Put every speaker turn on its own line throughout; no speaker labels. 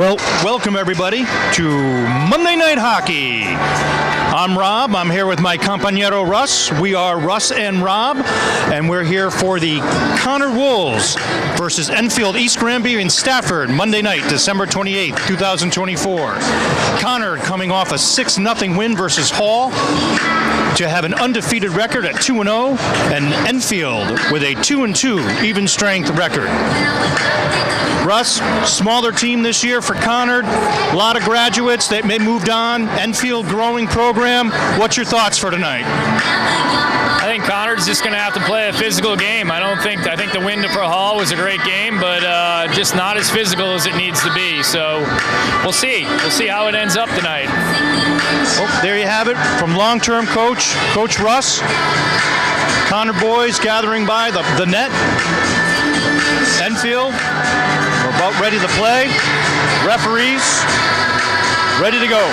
Well, welcome everybody to Monday Night Hockey. I'm Rob. I'm here with my compañero Russ. We are Russ and Rob, and we're here for the Conard Wolves versus Enfield, East Granby, and Stafford, Monday night, December 28th, 2024. Conard coming off a 6-0 win versus Hall to have an undefeated record at 2-0, and Enfield with a 2-2 even strength record. Russ, smaller team this year for Conard, a lot of graduates that may moved on, Enfield growing program. What's your thoughts for tonight?
I think Conard's just going to have to play a physical game. I think the win for Hall was a great game, but just not as physical as it needs to be. So we'll see. We'll see how it ends up tonight.
Well, there you have it from long-term coach Russ. Conard boys gathering by the net. Enfield, we're about ready to play. Referees, ready to go.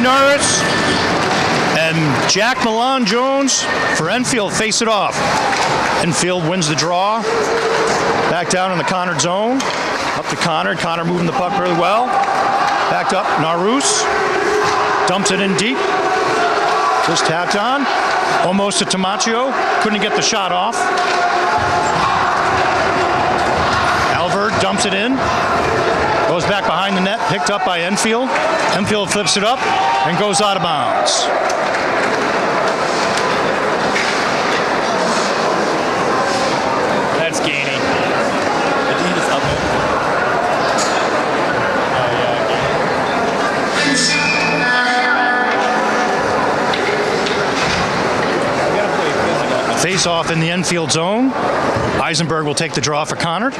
Norris and Jack Milan Jones for Enfield face it off. Enfield wins the draw. Back down in the Conard zone. Up to Conard. Conard moving the puck really well. Backed up. Narus dumps it in deep. Just tapped on. Almost to Tamaccio. Couldn't get the shot off. Alvord dumps it in. Goes back behind the net, picked up by Enfield. Enfield flips it up and goes out of bounds.
That's Gainey.
It's up there.
Face off in the Enfield zone. Eisenberg will take the draw for Conard.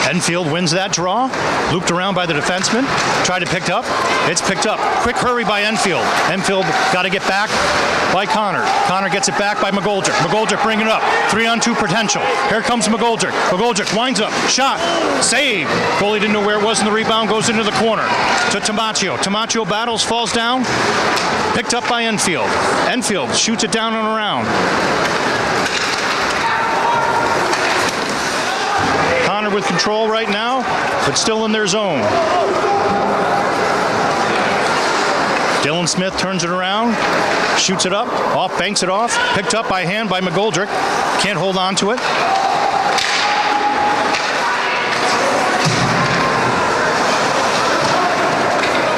Enfield wins that draw. Looped around by the defenseman. Tried to pick up. It's picked up. Quick hurry by Enfield. Enfield got to get back by Conard. Conard gets it back by McGoldrick. McGoldrick bringing it up. 3-on-2 potential. Here comes McGoldrick. McGoldrick winds up. Shot. Save. Goalie didn't know where it was in the rebound. Goes into the corner to Tamaccio. Tamaccio battles, falls down. Picked up by Enfield. Enfield shoots it down and around. Conard with control right now, but still in their zone. Dylan Smith turns it around, shoots it up, banks it off, picked up by hand by McGoldrick. Can't hold on to it.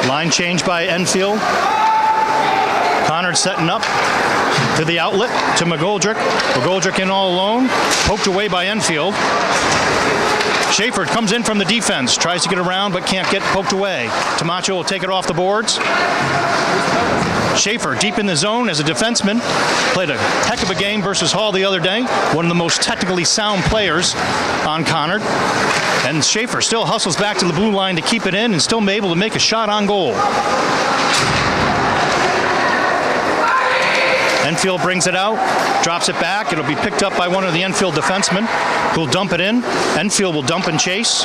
Line change by Enfield. Conard setting up to the outlet to McGoldrick. McGoldrick in all alone, poked away by Enfield. Schaefer comes in from the defense, tries to get around but can't get poked away. Tamaccio will take it off the boards. Schaefer deep in the zone as a defenseman. Played a heck of a game versus Hall the other day. One of the most technically sound players on Conard. And Schaefer still hustles back to the blue line to keep it in and still able to make a shot on goal. Enfield brings it out, drops it back. It'll be picked up by one of the Enfield defensemen who'll dump it in. Enfield will dump and chase.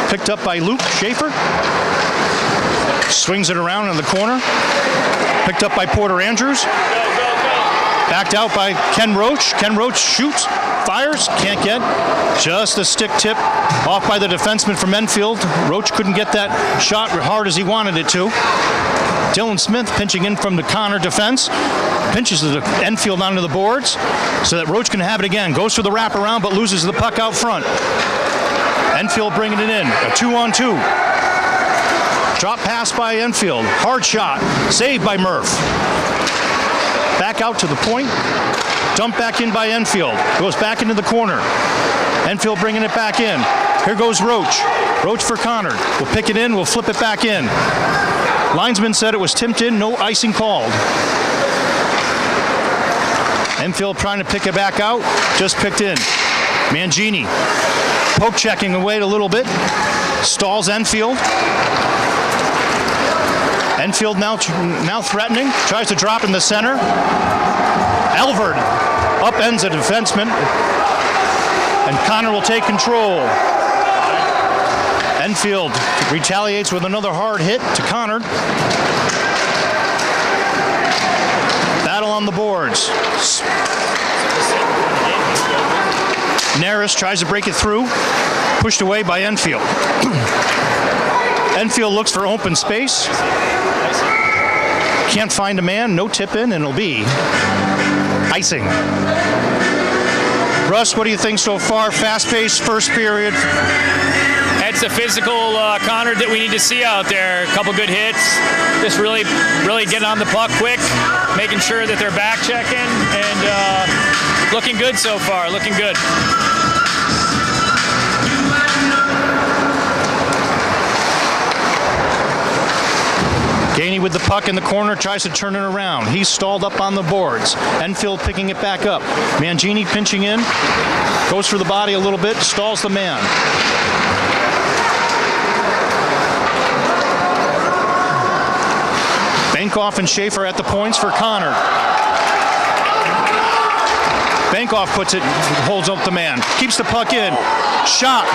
Picked up by Luke Schaefer. Swings it around in the corner. Picked up by Porter Andrews. Backed out by Ken Roach. Ken Roach shoots, fires, can't get. Just a stick tip off by the defenseman from Enfield. Roach couldn't get that shot hard as he wanted it to. Dylan Smith pinching in from the Conard defense. Pinches the Enfield onto the boards so that Roach can have it again. Goes for the wraparound but loses the puck out front. Enfield bringing it in. A 2-on-2. Drop pass by Enfield. Hard shot. Saved by Murph. Back out to the point. Dump back in by Enfield. Goes back into the corner. Enfield bringing it back in. Here goes Roach. Roach for Conard. We'll pick it in. We'll flip it back in. Linesman said it was tipped in. No icing called. Enfield trying to pick it back out. Just picked in. Mangini poke checking away a little bit. Stalls Enfield. Enfield now threatening. Tries to drop in the center. Elverd upends a defenseman. And Conard will take control. Enfield retaliates with another hard hit to Conard. Battle on the boards. Neris tries to break it through. Pushed away by Enfield. Enfield looks for open space. Can't find a man. No tip in, and it'll be icing. Russ, what do you think so far? Fast-paced first period.
It's a physical Conard that we need to see out there. A couple good hits. Just really getting on the puck quick, making sure that they're back checking, and looking good so far. Looking good.
Gainey with the puck in the corner, tries to turn it around. He's stalled up on the boards. Enfield picking it back up. Mangini pinching in. Goes for the body a little bit, stalls the man. Bankoff and Schaefer at the points for Conard. Bankoff puts it, holds up the man. Keeps the puck in. Shot.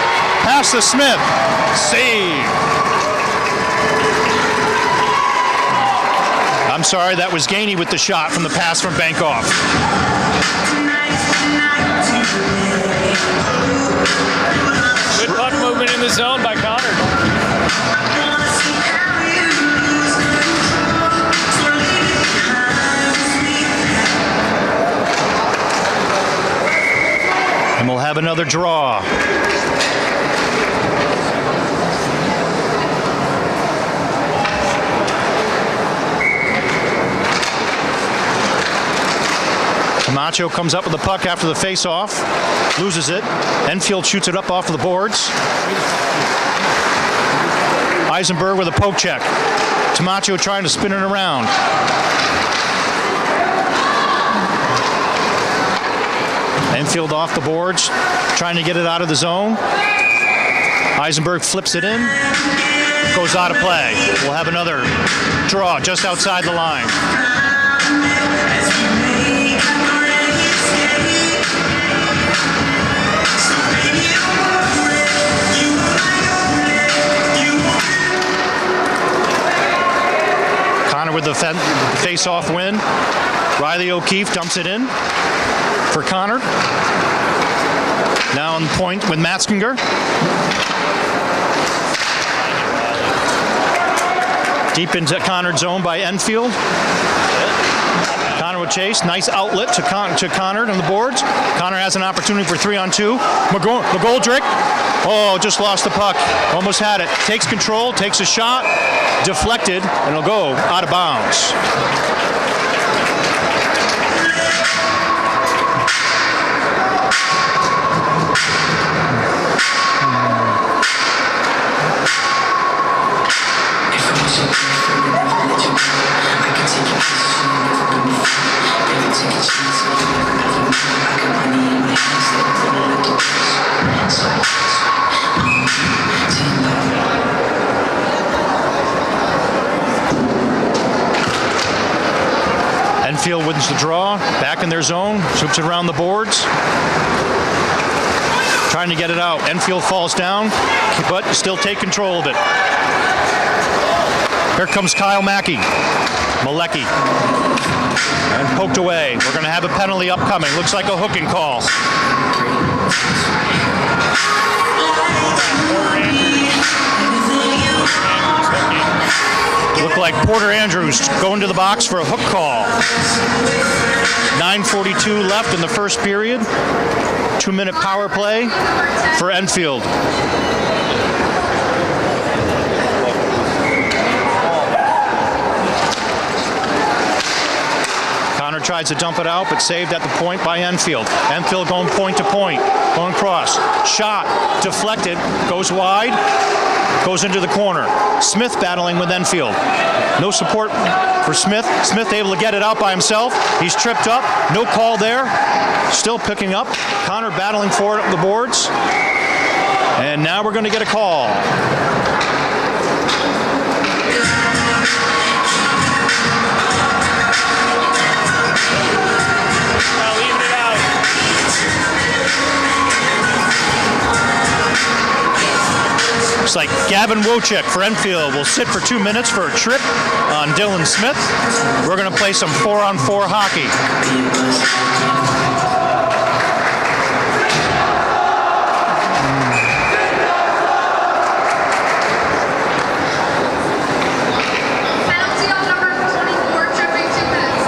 Pass to Smith. Save. I'm sorry, that was Gainey with the shot from the pass from Bankoff.
Good puck movement in the zone by Conard.
And we'll have another draw. Camacho comes up with the puck after the face-off, loses it. Enfield shoots it up off the boards. Eisenberg with a poke check. Camacho trying to spin it around. Enfield off the boards, trying to get it out of the zone. Eisenberg flips it in, goes out of play. We'll have another draw just outside the line. With the face-off win. Riley O'Keefe dumps it in for Conard. Now on the point with Matskinger. Deep into Conard's zone by Enfield. Conard with chase. Nice outlet to Conard on the boards. Conard has an opportunity for 3-on-2. McGoldrick. Oh, just lost the puck. Almost had it. Takes control, takes a shot. Deflected, and it'll go out of bounds. Enfield wins the draw, back in their zone, swoops it around the boards. Trying to get it out. Enfield falls down, but still take control of it. Here comes Kyle Mackey. Malecki. And poked away. We're going to have a penalty upcoming. Looks like a hooking call. Looked like Porter Andrews going to the box for a hook call. 9:42 left in the first period. 2-minute power play for Enfield. Conard tries to dump it out, but saved at the point by Enfield. Enfield going point to point, going across. Shot, deflected, goes wide, goes into the corner. Smith battling with Enfield. No support for Smith. Smith able to get it out by himself. He's tripped up. No call there. Still picking up. Conard battling for it up the boards. And now we're going to get a call.
Leaving it out.
Looks like Gavin Wojcik for Enfield will sit for 2 minutes for a trip on Dylan Smith. We're going to play some 4-on-4 hockey.
Penalty on number 24, tripping 2 minutes.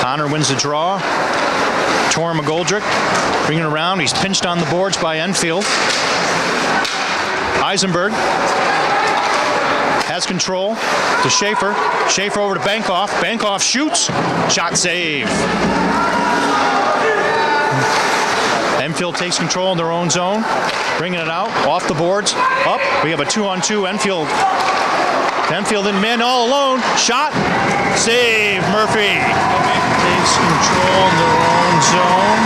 Conard wins the draw. Torm McGoldrick bringing it around. He's pinched on the boards by Enfield. Eisenberg has control to Schaefer. Schaefer over to Bankoff. Bankoff shoots. Shot save. Enfield takes control in their own zone. Bringing it out. Off the boards. Up. We have a 2-on-2. Enfield in man all alone. Shot. Save. Murphy takes control in their own zone.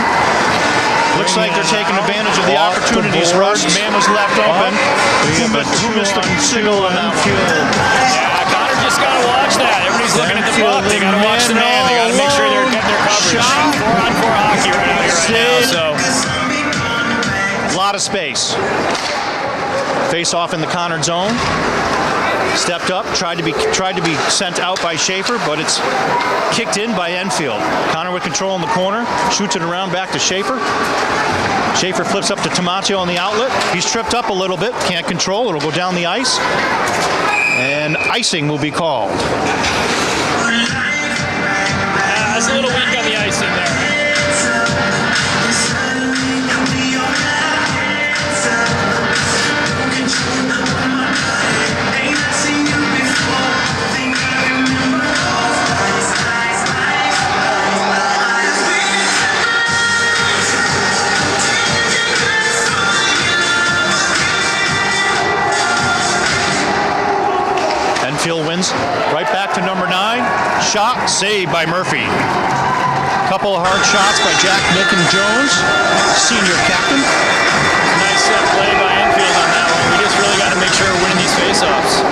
Looks like they're taking advantage of the opportunities. Rush. Man was left open. Who missed the signal on Enfield?
Yeah, Conard just got to watch that. Everybody's looking at the puck. They got to watch the man. They got to make sure they're getting their coverage. 4-on-4 hockey right out here right now. So.
A lot of space. Face off in the Conard zone. Stepped up, tried to be sent out by Schaefer, but it's kicked in by Enfield. Conard with control in the corner, shoots it around back to Schaefer. Schaefer flips up to Tomatio on the outlet. He's tripped up a little bit, can't control. It'll go down the ice, and icing will be called.
That's a little weak on the icing there.
Enfield wins right back to number 9. Shot, saved by Murphy. Couple of hard shots by Jack Nick and Jones, senior captain.
Nice play by Enfield on that one. We just really got to make sure we're winning these faceoffs.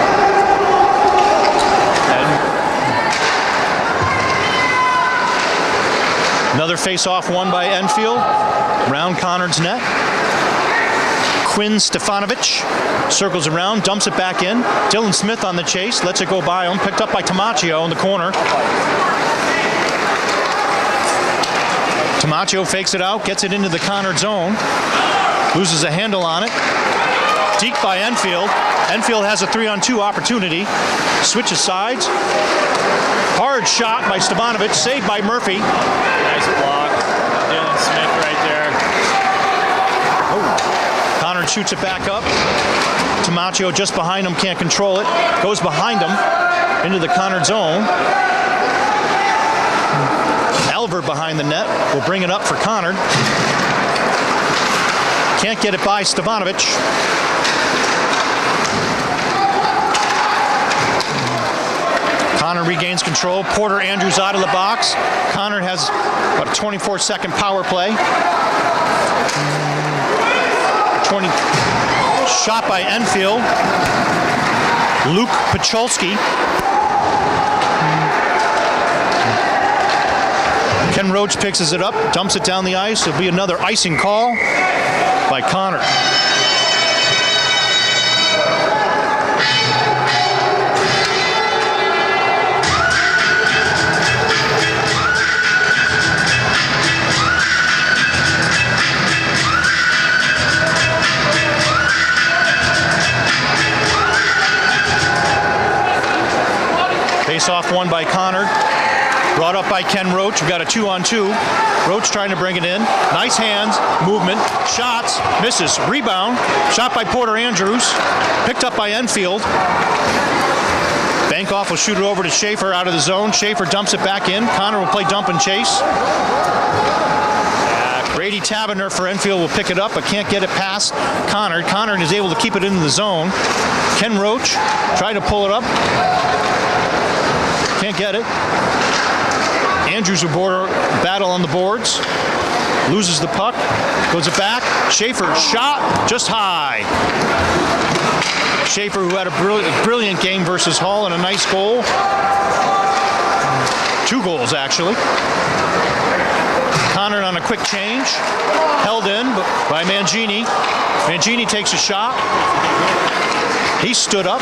Another face-off won by Enfield. Round Conard's net. Quinn Stefanovic circles around, dumps it back in. Dylan Smith on the chase, lets it go by him. Picked up by Tomatio in the corner. Tomatio fakes it out, gets it into the Conard zone. Loses a handle on it. Deked by Enfield. Enfield has a 3-on-2 opportunity. Switches sides. Hard shot by Stefanovic, saved by Murphy.
Nice block. Dylan Smith right there.
Conard shoots it back up. Tomatio just behind him, can't control it. Goes behind him into the Conard zone. Elver behind the net will bring it up for Conard. Can't get it by Stefanovic. Conard regains control. Porter Andrews out of the box. Conard has about a 24-second power play. 20 shot by Enfield. Luke Pacholski. Ken Roach picks it up, dumps it down the ice. It'll be another icing call by Conard. Face-off won by Conard. Brought up by Ken Roach. We've got a 2-on-2. Roach trying to bring it in. Nice hands, movement, shots, misses. Rebound, shot by Porter Andrews. Picked up by Enfield. Bankoff will shoot it over to Schaefer out of the zone. Schaefer dumps it back in. Conard will play dump and chase. Brady Taverner for Enfield will pick it up, but can't get it past Conard. Conard is able to keep it in the zone. Ken Roach trying to pull it up. Can't get it. Andrews will battle on the boards. Loses the puck. Goes it back. Schaefer shot just high. Schaefer, who had a brilliant game versus Hall, and a nice goal. 2 goals, actually. Conard on a quick change. Held in by Mangini. Mangini takes a shot. He stood up.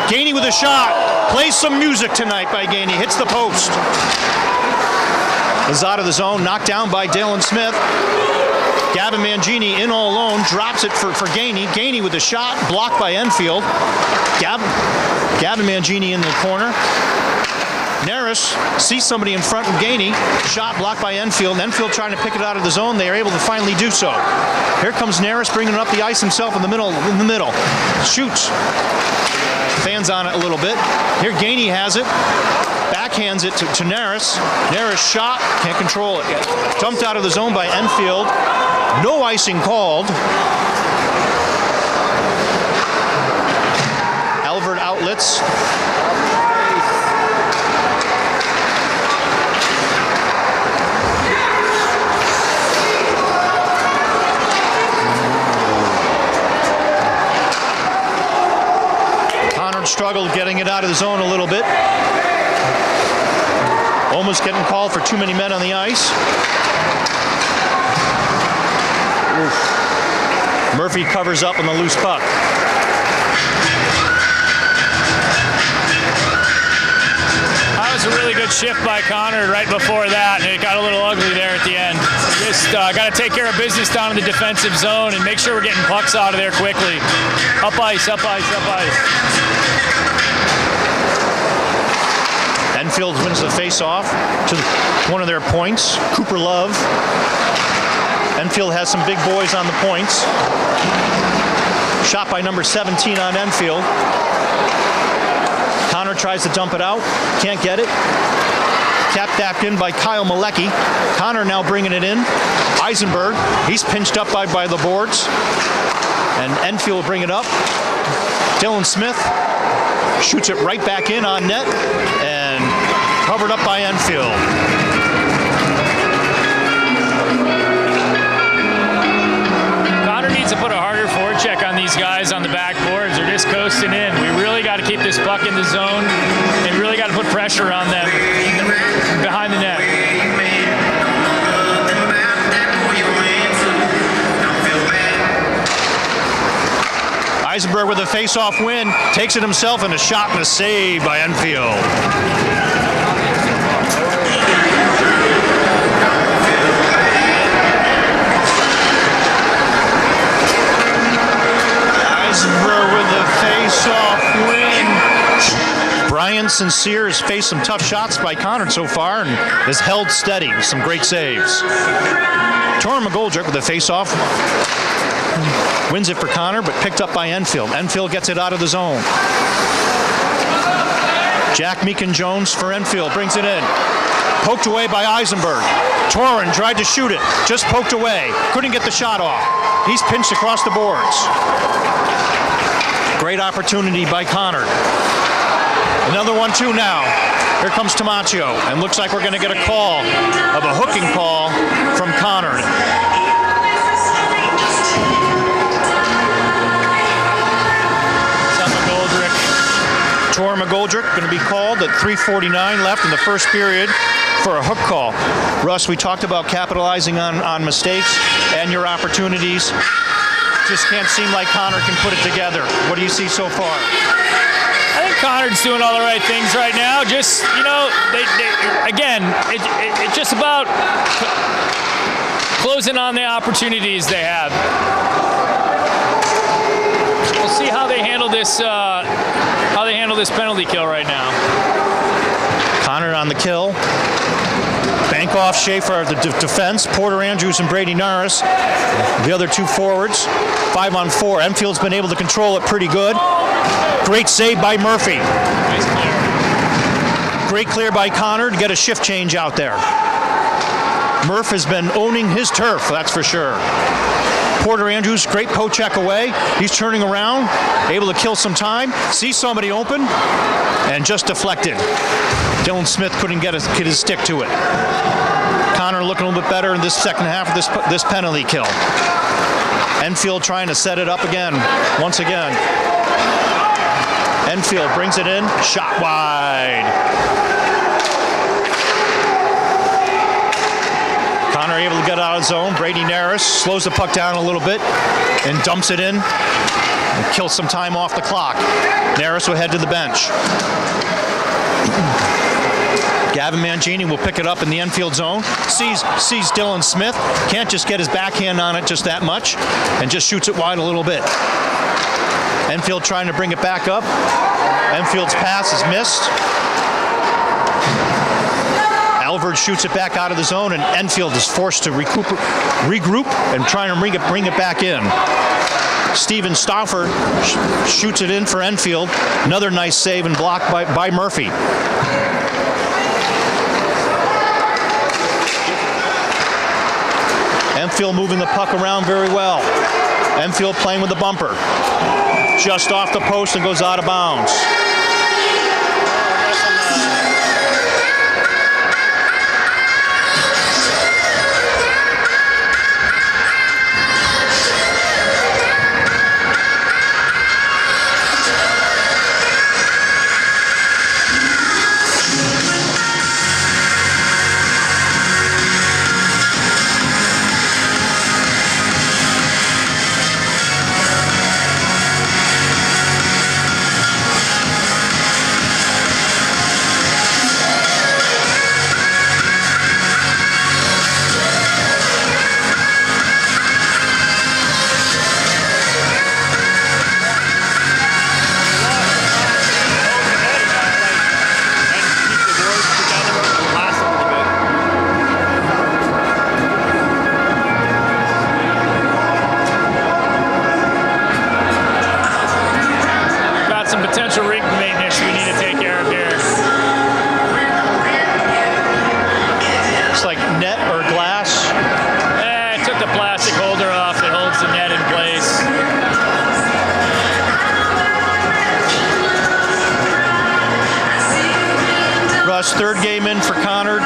Gainey with a shot. Plays some music tonight by Gainey. Hits the post. Is out of the zone. Knocked down by Dalen Smith. Gavin Mangini in all alone. Drops it for Gainey. Gainey with a shot. Blocked by Enfield. Gavin Mangini in the corner. Neris sees somebody in front of Gainey. Shot blocked by Enfield. Enfield trying to pick it out of the zone. They are able to finally do so. Here comes Neris bringing it up the ice himself in the middle. Shoots. Fans on it a little bit. Here Gainey has it. Backhands it to Neris. Neris shot. Can't control it. Dumped out of the zone by Enfield. No icing called. Alvord outlets. Conard struggled getting it out of the zone a little bit. Almost getting called for too many men on the ice. Oof. Murphy covers up on the loose puck.
That was a really good shift by Conard right before that, and it got a little ugly there at the end. Just got to take care of business down in the defensive zone and make sure we're getting pucks out of there quickly. Up ice, up ice, up ice.
Enfield wins the face-off to one of their points. Cooper Love. Enfield has some big boys on the points. Shot by number 17 on Enfield. Conard tries to dump it out. Can't get it. Tapped back in by Kyle Malecki. Conard now bringing it in. Eisenberg. He's pinched up by the boards. And Enfield will bring it up. Dylan Smith shoots it right back in on net. And covered up by Enfield.
Conard needs to put a harder forecheck on these guys on the backboards. They're just coasting in. We really got to keep this puck in the zone and really got to put pressure on them behind the net.
Eisenberg with a face-off win, takes it himself, and a shot and a save by Enfield. Eisenberg with a face-off win. Brian Sincere has faced some tough shots by Conard so far and has held steady with some great saves. Torrin McGoldrick with a face-off. Wins it for Conard, but picked up by Enfield. Enfield gets it out of the zone. Jack Meekin-Jones for Enfield brings it in. Poked away by Eisenberg. Torrin tried to shoot it, just poked away. Couldn't get the shot off. He's pinched across the boards. Great opportunity by Conard. Another 1-2 now. Here comes Tamaccio, and looks like we're going to get a call of a hooking call from Conard. Torrin McGoldrick going to be called at 3:49 left in the first period for a hook call. Russ, we talked about capitalizing on mistakes and your opportunities. Just can't seem like Conard can put it together. What do you see so far?
I think Conard's doing all the right things right now. Just, you know, it's just about closing on the opportunities they have. how they handle this penalty kill right now.
Conard on the kill. Bank off Schaefer at the defense. Porter Andrews and Brady Norris, the other two forwards. 5-on-4. Enfield's been able to control it pretty good. Great save by Murphy.
Nice clear.
Great clear by Conard to get a shift change out there. Murph has been owning his turf, that's for sure. Porter Andrews, great poke check away. He's turning around, able to kill some time, sees somebody open, and just deflected. Dylan Smith couldn't get his stick to it. Conard looking a little bit better in this second half of this penalty kill. Enfield trying to set it up again, once again. Enfield brings it in, shot wide. Conard able to get out of zone. Brady Norris slows the puck down a little bit and dumps it in and kills some time off the clock. Norris will head to the bench. Gavin Mangini will pick it up in the Enfield zone. Sees Dylan Smith. Can't just get his backhand on it just that much and just shoots it wide a little bit. Enfield trying to bring it back up. Enfield's pass is missed. Alvord shoots it back out of the zone, and Enfield is forced to regroup and trying to bring it back in. Steven Stafford shoots it in for Enfield. Another nice save and block by Murphy. Enfield moving the puck around very well. Enfield playing with the bumper. Just off the post and goes out of bounds. Third game in for Conard,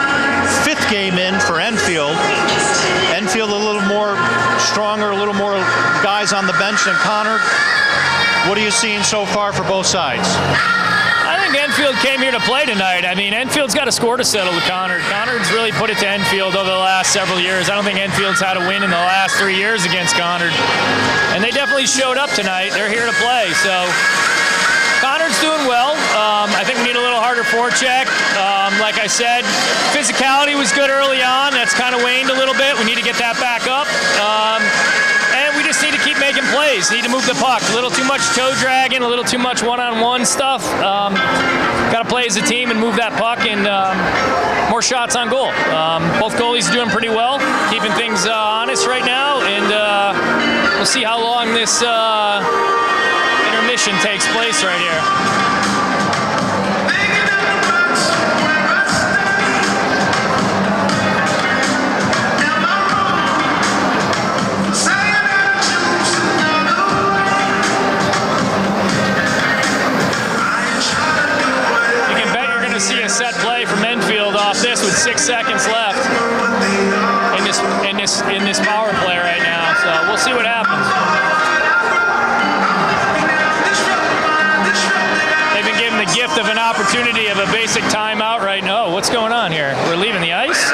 fifth game in for Enfield. Enfield a little more stronger, a little more guys on the bench than Conard. What are you seeing so far for both sides?
I think Enfield came here to play tonight. I mean, Enfield's got a score to settle with Conard. Conard's really put it to Enfield over the last several years. I don't think Enfield's had a win in the last 3 years against Conard. And they definitely showed up tonight. They're here to play, so Conard's doing well. I think we need a little harder forecheck. Like I said, physicality was good early on. That's kind of waned a little bit. We need to get that back up. And we just need to keep making plays. Need to move the puck. A little too much toe dragging, a little too much one-on-one stuff. Got to play as a team and move that puck and more shots on goal. Both goalies are doing pretty well, keeping things honest right now. And we'll see how long this intermission takes place right here. See a set play from Enfield off this with 6 seconds left in this power play right now. So we'll see what happens. They've been given the gift of an opportunity of a basic timeout right now. What's going on here? We're leaving the ice?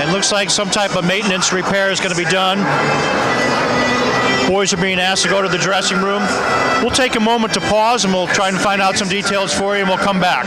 And looks like some type of maintenance repair is going to be done. Boys are being asked to go to the dressing room. We'll take a moment to pause and we'll try and find out some details for you and we'll come back.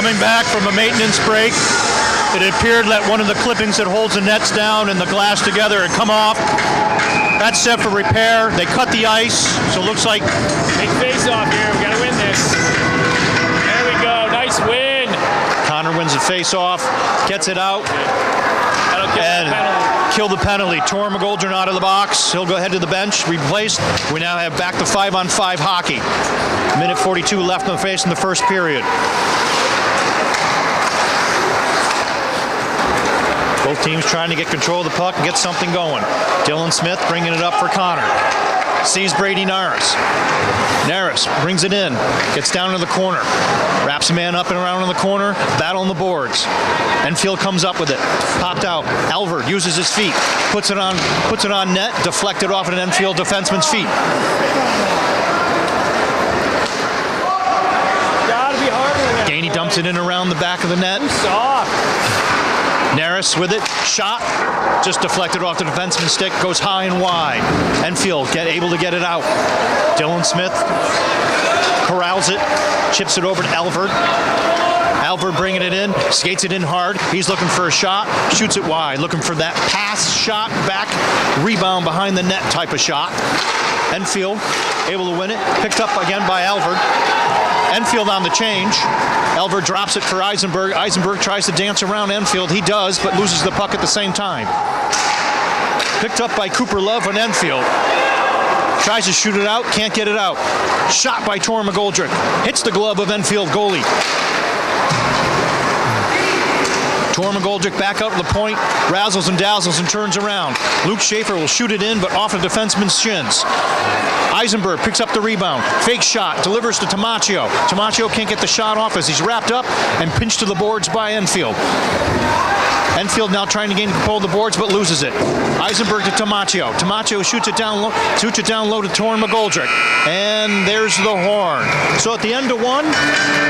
Coming back from a maintenance break, it appeared that one of the clippings that holds the nets down and the glass together had come off. That's set for repair. They cut the ice, so it looks like
Big face off here. We got to win this. There we go. Nice win.
Conard wins the face-off, gets it out,
That'll kill
and
the penalty.
kill the penalty. Tor McGoldrick out of the box. He'll go ahead to the bench, replaced. We now have back to 5-on-5 hockey. Minute 42 left in the face in the first period. Both teams trying to get control of the puck and get something going. Dylan Smith bringing it up for Conard. Sees Brady Naris. Naris brings it in, gets down to the corner, wraps a man up and around in the corner, battle on the boards. Enfield comes up with it, popped out. Alvord uses his feet, puts it on net, deflected off an Enfield defenseman's feet.
Gotta be harder than that.
Gainey dumps it in around the back of the net.
Soft.
Naris with it, shot, just deflected off the defenseman's stick, goes high and wide. Enfield able to get it out. Dylan Smith corrals it, chips it over to Alvord. Alvord bringing it in, skates it in hard. He's looking for a shot, shoots it wide, looking for that pass, shot, back, rebound behind the net type of shot. Enfield able to win it, picked up again by Alvord. Enfield on the change. Alvord drops it for Eisenberg. Eisenberg tries to dance around Enfield. He does, but loses the puck at the same time. Picked up by Cooper Love on Enfield. Tries to shoot it out, can't get it out. Shot by Tor McGoldrick. Hits the glove of Enfield goalie. Tor McGoldrick back out to the point, razzles and dazzles and turns around. Luke Schaefer will shoot it in, but off the defenseman's shins. Eisenberg picks up the rebound, fake shot, delivers to Tamaccio. Tamaccio can't get the shot off as he's wrapped up and pinched to the boards by Enfield. Enfield now trying to gain control of the boards, but loses it. Eisenberg to Tamaccio. Tamaccio shoots it down low to Tor McGoldrick. And there's the horn. So at the end of one,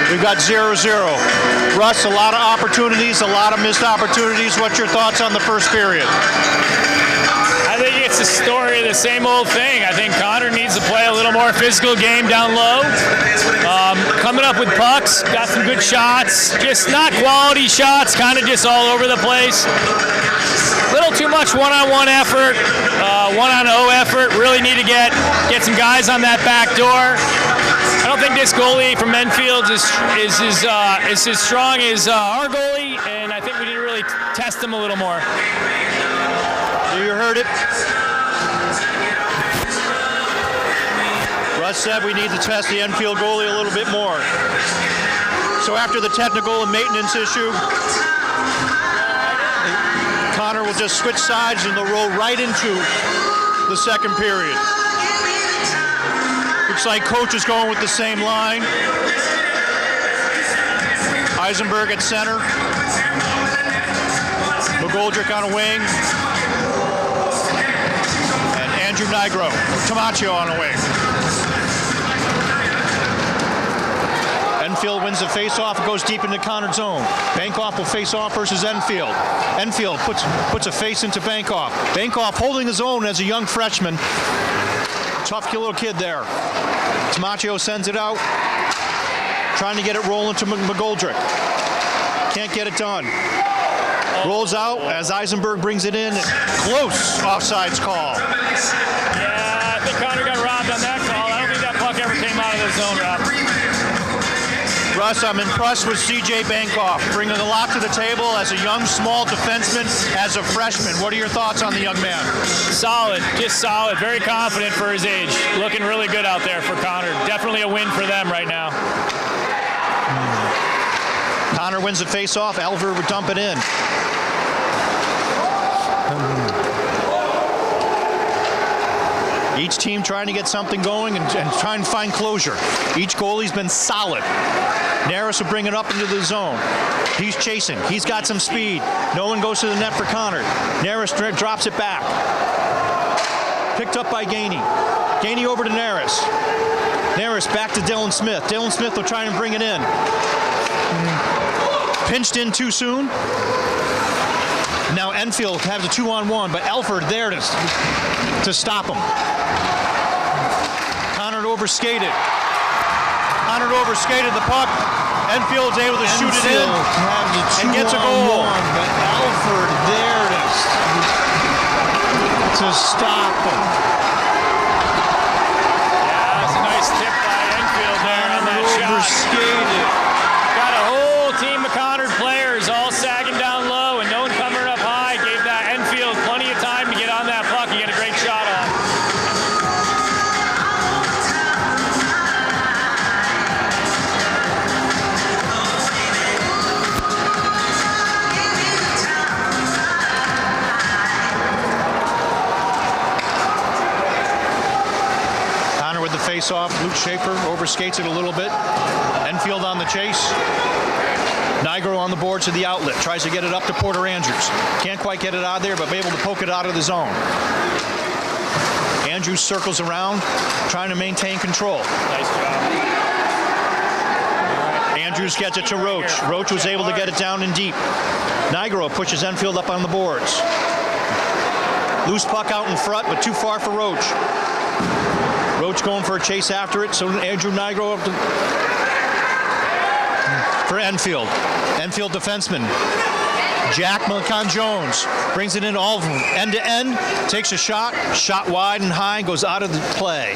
we've got 0-0. Russ, a lot of opportunities, a lot of missed opportunities. What's your thoughts on the first period?
I think it's a story of the same old thing. I think Conard needs to play a little more physical game down low. Coming up with pucks, got some good shots, just not quality shots, kind of just all over the place. Little too much one-on-one effort, one-on-0 effort. Really need to get some guys on that back door. I don't think this goalie from Enfield is as strong as our goalie, and I think we need to really test him a little more.
You heard it. Russ said we need to test the Enfield goalie a little bit more. So after the technical and maintenance issue, Conard will just switch sides and they'll roll right into the second period. Looks like coach is going with the same line. Eisenberg at center. McGoldrick on a wing. Andrew Nigro, Tamaccio on a wing. Enfield wins the face-off. It goes deep into Conard's zone. Bankoff will face off versus Enfield. Enfield puts a face into Bankoff. Bankoff holding his own as a young freshman. Tough little kid there. Tamaccio sends it out. Trying to get it rolling to McGoldrick. Can't get it done. Rolls out as Eisenberg brings it in. Close offsides call.
Yeah, I think Conard got robbed on that call. I don't think that puck ever came out of the zone, Rob.
Russ, I'm impressed with C.J. Bankoff, bringing a lot to the table as a young, small defenseman, as a freshman. What are your thoughts on the young man?
Solid, just solid. Very confident for his age. Looking really good out there for Conard. Definitely a win for them right now.
Conard wins the face-off. Alvord would dump it in. Each team trying to get something going and trying to find closure. Each goalie's been solid. Naris will bring it up into the zone. He's chasing. He's got some speed. No one goes to the net for Conard. Naris drops it back. Picked up by Gainey. Gainey over to Naris. Naris back to Dylan Smith. Dylan Smith will try and bring it in. Pinched in too soon. Now Enfield has a 2-on-1, but Alford there to stop him. Conard overskated. Conard overskated the puck, Enfield's able to shoot it in
has a
and gets a goal.
But Alford there to stop him.
Yeah, that's a nice tip by Enfield there on that shot.
Overskated.
Got a whole team of Conard players all sagging down low and no one coming up high. Gave that Enfield plenty of time to get on that puck and get a great shot off.
Conard with the face-off. Luke Schaefer overskates it a little bit. Enfield on the chase. Nigro on the boards to the outlet. Tries to get it up to Porter Andrews. Can't quite get it out of there, but able to poke it out of the zone. Andrews circles around, trying to maintain control.
Nice job.
Andrews gets it to Roach. Roach was able to get it down and deep. Nigro pushes Enfield up on the boards. Loose puck out in front, but too far for Roach. Roach going for a chase after it, so Andrew Nigro up to for Enfield. Enfield defenseman Jack Milcon-Jones brings it in all of them, end to end, takes a shot wide and high, goes out of the play.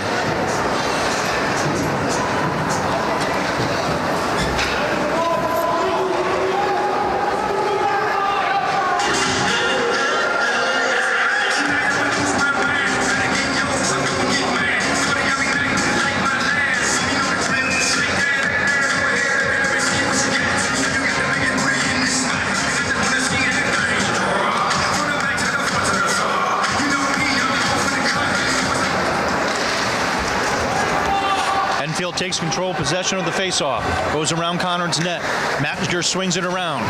Enfield takes control, possession of the faceoff. Goes around Conard's net. Mattinger swings it around.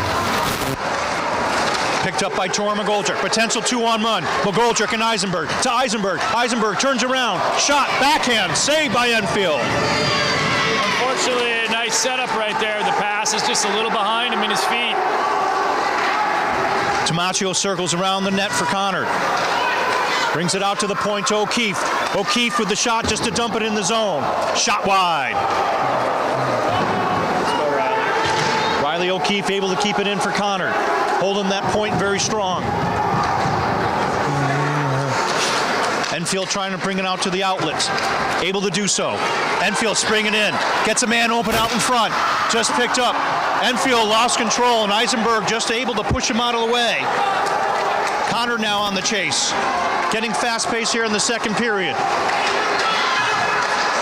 Picked up by Tor McGoldrick. Potential 2-on-1. McGoldrick and Eisenberg to Eisenberg. Eisenberg turns around. Shot, backhand, saved by Enfield.
Unfortunately, a nice setup right there. The pass is just a little behind him in his feet.
Tamaccio circles around the net for Conard. Brings it out to the point to O'Keefe. O'Keefe with the shot just to dump it in the zone. Shot wide.
Let's go, Riley.
Riley O'Keefe able to keep it in for Conard. Holding that point very strong. Enfield trying to bring it out to the outlets. Able to do so. Enfield springing in. Gets a man open out in front. Just picked up. Enfield lost control and Eisenberg just able to push him out of the way. Conard now on the chase. Getting fast pace here in the second period.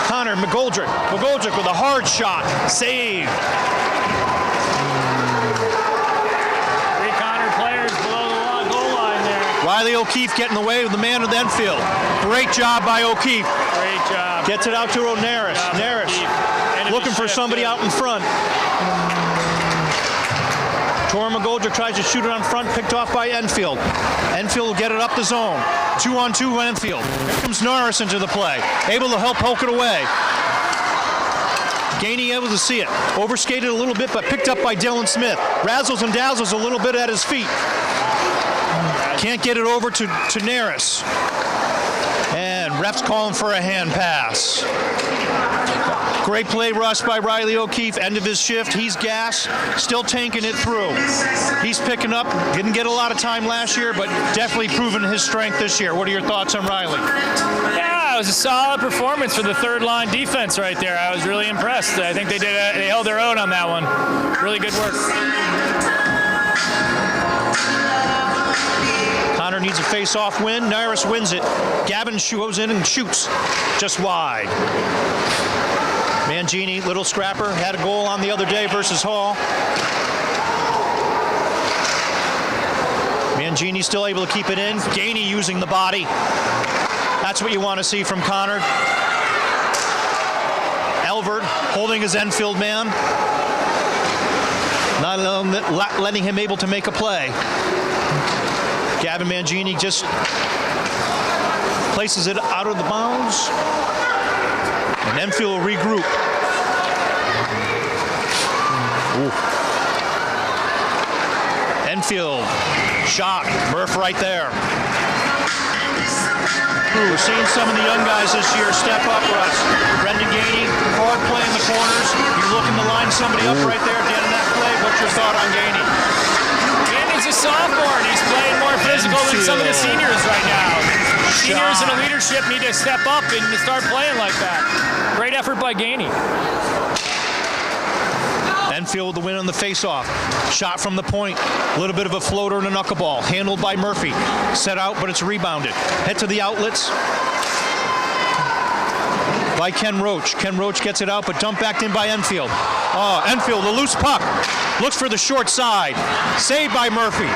Conard, McGoldrick. McGoldrick with a hard shot. Save.
Three Conard players below the goal line there.
Riley O'Keefe getting away with the man of the Enfield. Great job by O'Keefe.
Great job.
Gets it out to O'Naris. Naris looking for somebody out in front. Tor McGoldrick tries to shoot it on front, picked off by Enfield. Enfield will get it up the zone. 2-on-2 Enfield. Here comes Norris into the play. Able to help poke it away. Gainey able to see it. Overskated a little bit, but picked up by Dylan Smith. Razzles and dazzles a little bit at his feet. Can't get it over to Naris. And ref's calling for a hand pass. Great play, Russ, by Riley O'Keefe. End of his shift. He's gassed, still tanking it through. He's picking up. Didn't get a lot of time last year, but definitely proven his strength this year. What are your thoughts on Riley?
Yeah, it was a solid performance for the third line defense right there. I was really impressed. I think they held their own on that one. Really good work.
Conard needs a face-off win. Naris wins it. Gavin goes in and shoots just wide. Mangini, little scrapper, had a goal on the other day versus Hall. Mangini still able to keep it in. Gainey using the body. That's what you want to see from Conard. Elvert holding his Enfield man. Not letting him able to make a play. Gavin Mangini just places it out of the bounds. And Enfield will regroup. Ooh. Enfield, shot, Murph right there. We're seeing some of the young guys this year step up, Russ. Brendan Gainey, hard play in the corners. You're looking to line somebody up right there at the end of that play. What's your thought on Gainey?
Gainey's a sophomore, and he's playing more physical than some of the seniors right now. Seniors in the leadership need to step up and start playing like that. Great effort by Gainey.
Enfield with the win on the face-off. Shot from the point. A little bit of a floater and a knuckleball. Handled by Murphy. Set out, but it's rebounded. Head to the outlets by Ken Roach. Ken Roach gets it out, but dumped back in by Enfield. Enfield, the loose puck. Looks for the short side. Saved by Murphy.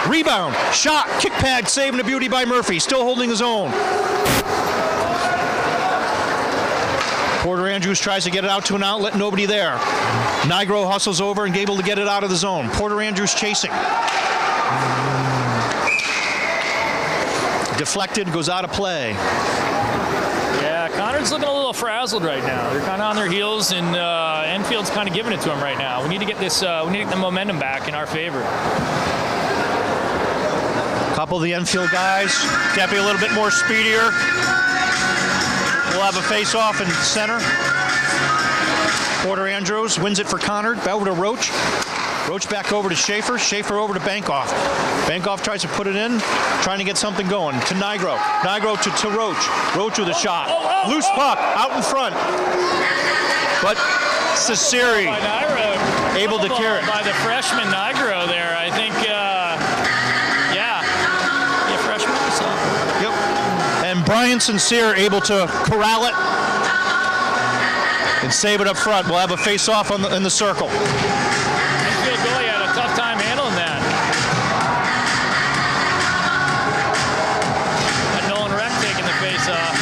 Rebound. Shot. Kick pad. Saving a beauty by Murphy. Still holding his own. Porter Andrews tries to get it out to an outlet, nobody there. Nigro hustles over and able to get it out of the zone. Porter Andrews chasing. Deflected, goes out of play.
Yeah, Conard's looking a little frazzled right now. They're kind of on their heels, and Enfield's kind of giving it to him right now. We need to get this. We need to get the momentum back in our favor.
Couple of the Enfield guys, definitely a little bit more speedier. We'll have a face-off in center. Porter Andrews wins it for Conard. Back over to Roach. Roach back over to Schaefer. Schaefer over to Bankoff. Bankoff tries to put it in, trying to get something going. To Nigro. Nigro to Roach. Roach with a shot. Loose puck out in front. But Cesari able to carry it.
By the freshman Nigro there, I think. Freshman or something.
Yep. And Brian Sincere able to corral it and save it up front. We'll have a face-off in the circle.
Enfield goalie had a tough time handling that. And Nolan Reck taking the face-off.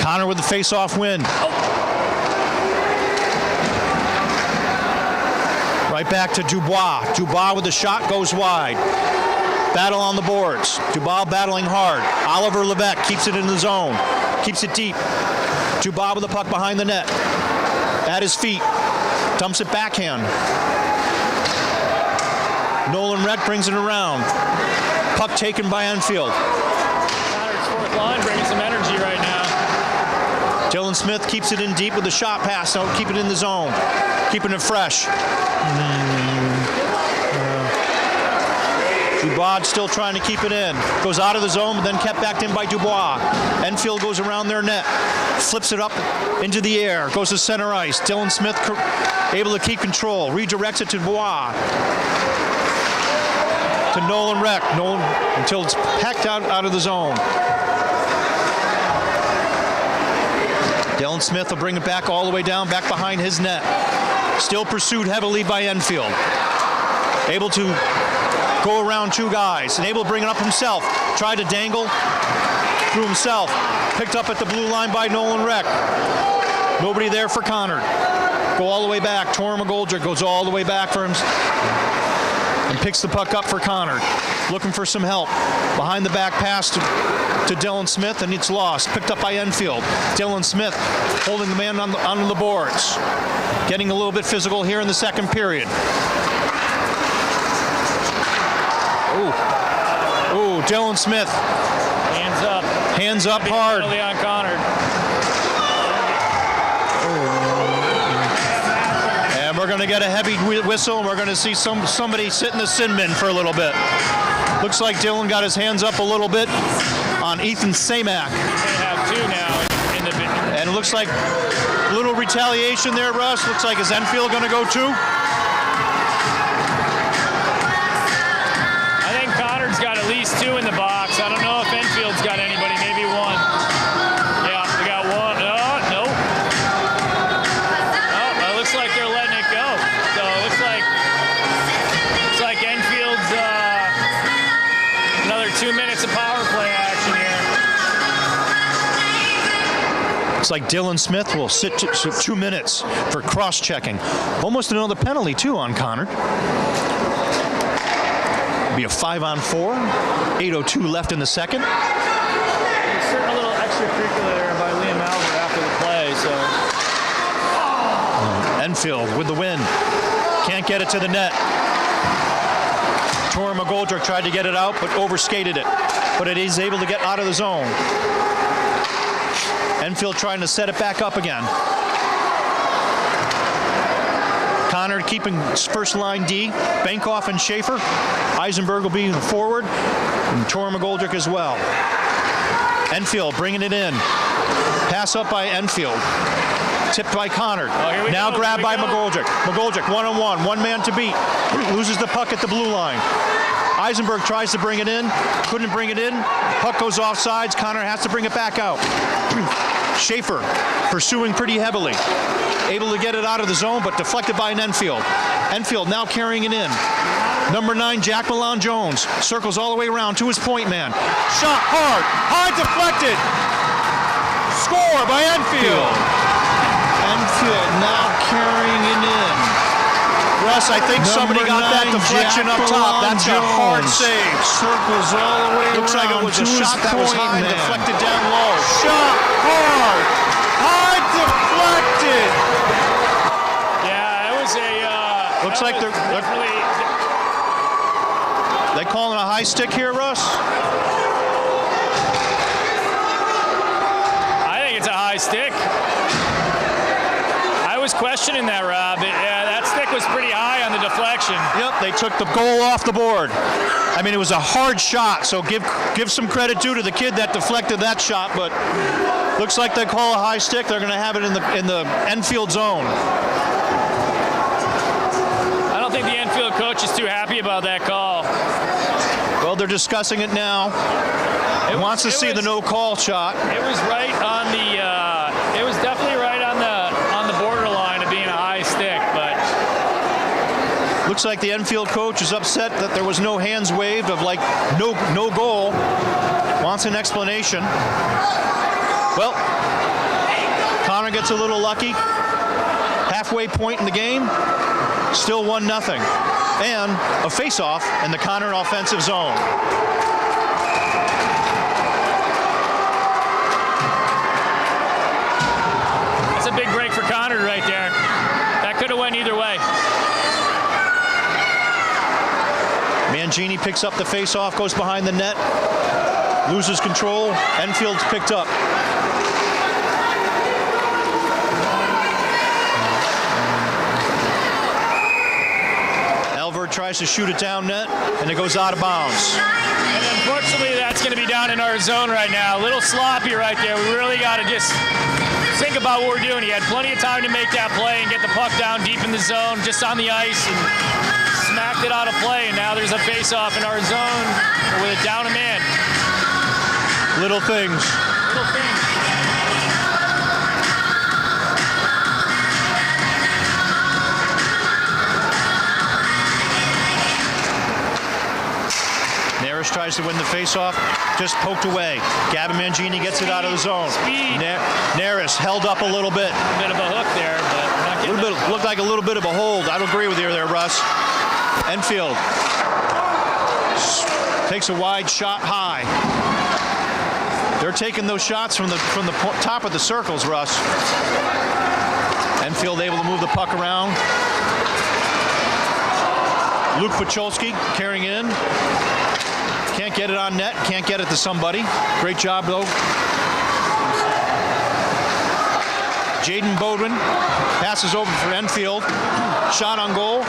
Conard with the face-off win. Right back to Dubois. Dubois with the shot goes wide. Battle on the boards. Dubois battling hard. Oliver Levesque keeps it in the zone. Keeps it deep. Dubois with the puck behind the net. At his feet. Dumps it backhand. Nolan Reck brings it around. Puck taken by Enfield.
Conard's fourth line bringing some energy right now.
Dylan Smith keeps it in deep with the shot pass. So keep it in the zone. Keeping it fresh. Dubois still trying to keep it in. Goes out of the zone, but then kept back in by Dubois. Enfield goes around their net. Flips it up into the air. Goes to center ice. Dylan Smith able to keep control. Redirects it to Dubois. To Nolan Reck. Nolan until it's packed out of the zone. Dylan Smith will bring it back all the way down, back behind his net. Still pursued heavily by Enfield. Able to go around two guys and able to bring it up himself. Tried to dangle through himself. Picked up at the blue line by Nolan Reck. Nobody there for Conard. Go all the way back. Torm McGoldrick goes all the way back for him and picks the puck up for Conard. Looking for some help. Behind the back pass to Dylan Smith, and it's lost. Picked up by Enfield. Dylan Smith holding the man on the boards. Getting a little bit physical here in the second period. Ooh, Dylan Smith.
Hands up.
Hands up hard.
Penalty on Conard.
And we're going to get a heavy whistle, and we're going to see somebody sit in the sin bin for a little bit. Looks like Dylan got his hands up a little bit on Ethan Samak.
They have two now in the bin.
And it looks like a little retaliation there, Russ. Looks like is Enfield going to go too?
I think Conard's got at least two in the box. I don't know if Enfield's got anybody, maybe one. Yeah, they got one. Nope. Oh, it looks like they're letting it go. So it looks like Enfield's another 2 minutes of power play action here.
Looks like Dylan Smith will sit 2 minutes for cross-checking. Almost another penalty, too, on Conard. Be a 5-on-4. 8:02 left in the second.
Certain a little extracurricular there by Liam Albert after the play. So
Enfield with the win. Can't get it to the net. Tor McGoldrick tried to get it out, but overskated it. But it is able to get out of the zone. Enfield trying to set it back up again. Conard keeping first line D. Bankoff and Schaefer. Eisenberg will be forward. And Tor McGoldrick as well. Enfield bringing it in. Pass up by Enfield. Tipped by Conard. Now grabbed by McGoldrick. McGoldrick one-on-one. One man to beat. Loses the puck at the blue line. Eisenberg tries to bring it in. Couldn't bring it in. Puck goes off sides. Conard has to bring it back out. Schaefer pursuing pretty heavily. Able to get it out of the zone, but deflected by an Enfield. Enfield now carrying it in. Number 9, Jack Milan Jones. Circles all the way around to his point man. Shot hard. High deflected. Score by Enfield.
Enfield now carrying it in.
Russ, I think somebody got that deflection up top. That's a hard save.
Circles all the way
Looks like it
around
was
to
a shot
his
that was
point
high and
man.
deflected down low.
Shot hard. High deflected.
Yeah, it was a.
Looks like they're
definitely.
they calling a high stick here, Russ?
I think it's a high stick. I was questioning that, Rob. That stick was pretty high on the deflection.
Yep, they took the goal off the board. I mean, it was a hard shot, so give some credit due to the kid that deflected that shot, but looks like they call a high stick. They're going to have it in the Enfield zone.
I don't think the Enfield coach is too happy about that call.
Well, they're discussing it now. It wants to see the no call shot.
It was right on the. It was definitely right on the borderline of being a high stick, but
Looks like the Enfield coach is upset that there was no hands waved of like no goal. Wants an explanation. Well, Conard gets a little lucky. Halfway point in the game, still 1-0. And a face-off in the Conard offensive zone.
that's a big break for Conard right there. That could have went either way.
Mangini picks up the face-off, goes behind the net, loses control. Enfield's picked up. Elver tries to shoot it down net, and it goes out of bounds.
And unfortunately, that's going to be down in our zone right now. A little sloppy right there. We really got to just think about what we're doing. He had plenty of time to make that play and get the puck down deep in the zone, just on the ice, and smacked it out of play. And now there's a face-off in our zone with a down a man.
Little things.
Little thing.
Naris tries to win the face-off, just poked away. Gavin Mangini gets it out of the zone.
Speed.
Naris held up a little bit.
A bit of a hook there, but not getting
Looked like a little bit of a hold. I don't agree with you there, Russ. Enfield takes a wide shot high. They're taking those shots from the top of the circles, Russ. Enfield able to move the puck around. Luke Pacholski carrying in. Can't get it on net. Can't get it to somebody. Great job, though. Jaden Bodwin passes over for Enfield. Shot on goal.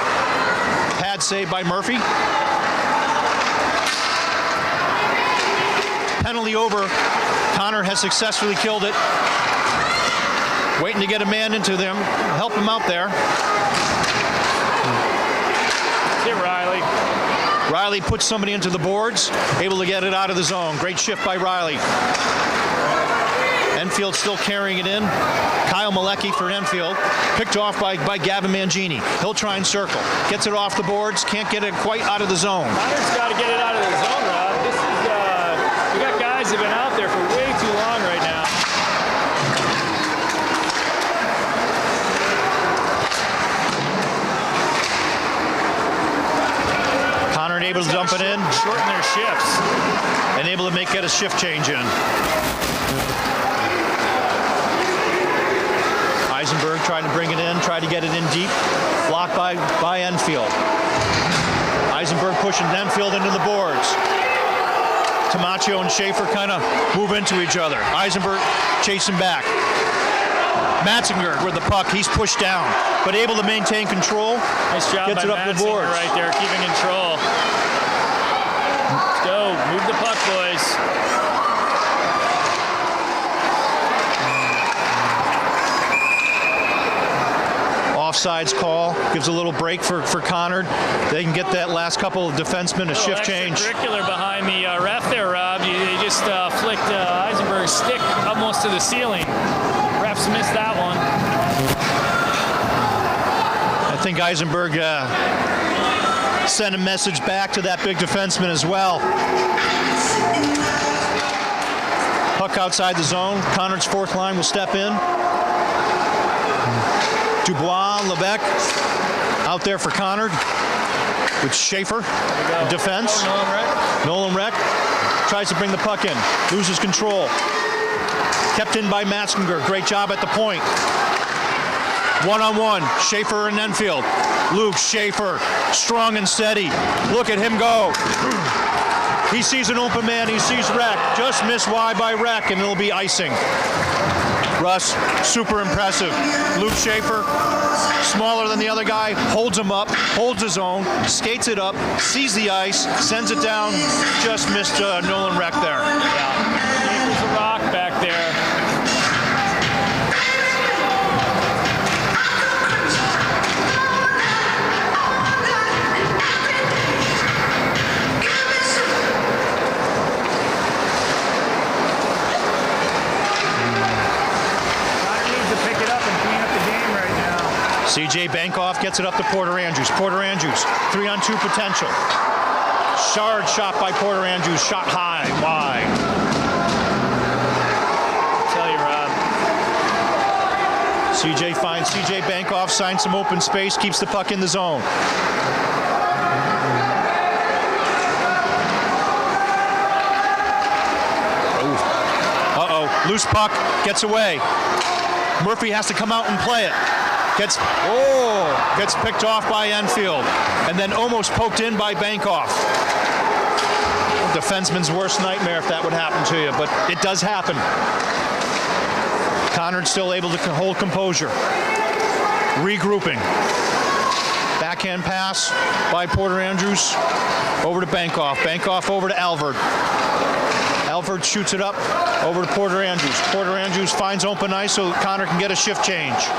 Pad save by Murphy. Penalty over. Conard has successfully killed it. Waiting to get a man into them. Help him out there.
Get Riley.
Riley puts somebody into the boards. Able to get it out of the zone. Great shift by Riley. Enfield still carrying it in. Kyle Malecki for Enfield. Picked off by Gavin Mangini. He'll try and circle. Gets it off the boards. Can't get it quite out of the zone.
Conard's got to get it out of the zone, Rob. This is, we got guys that have been out there for way too long right now.
Conard able to dump it in.
Shorten their shifts.
And able to get a shift change in. Eisenberg trying to bring it in, try to get it in deep. Blocked by Enfield. Eisenberg pushing Enfield into the boards. Tamaccio and Schaefer kind of move into each other. Eisenberg chasing back. Matzinger with the puck. He's pushed down, but able to maintain control.
Nice job
Gets
by
it up the
Matzinger
boards.
right there, keeping control. Let's go. Move the puck, boys.
Offsides call gives a little break for Conard. They can get that last couple of defensemen a shift change.
Extracurricular behind the ref there, Rob. They just flicked Eisenberg's stick almost to the ceiling. Refs missed that one.
I think Eisenberg sent a message back to that big defenseman as well. Puck outside the zone. Conard's fourth line will step in. Dubois, Lebec out there for Conard with Schaefer in defense. Nolan Reck tries to bring the puck in, loses control. Kept in by Matzinger. Great job at the point. One-on-one, Schaefer and Enfield. Luke Schaefer, strong and steady. Look at him go. He sees an open man, he sees Reck. Just missed wide by Reck, and it'll be icing. Russ, super impressive. Luke Schaefer, smaller than the other guy, holds him up, holds his own, skates it up, sees the ice, sends it down, just missed Nolan Reck there.
Yeah. There's a rock back there.
CJ Bankoff gets it up to Porter Andrews. Porter Andrews, 3-on-2 potential. Shard shot by Porter Andrews, shot high, wide.
I'll tell you, Rob.
CJ finds CJ Bankoff, signs some open space, keeps the puck in the zone. Uh-oh, loose puck, gets away. Murphy has to come out and play it. Gets picked off by Enfield, and then almost poked in by Bankoff. Defenseman's worst nightmare if that would happen to you, but it does happen. Conard still able to hold composure. Regrouping. Backhand pass by Porter Andrews over to Bankoff. Bankoff over to Alvord. Alvord shoots it up over to Porter Andrews. Porter Andrews finds open ice so Conard can get a shift change.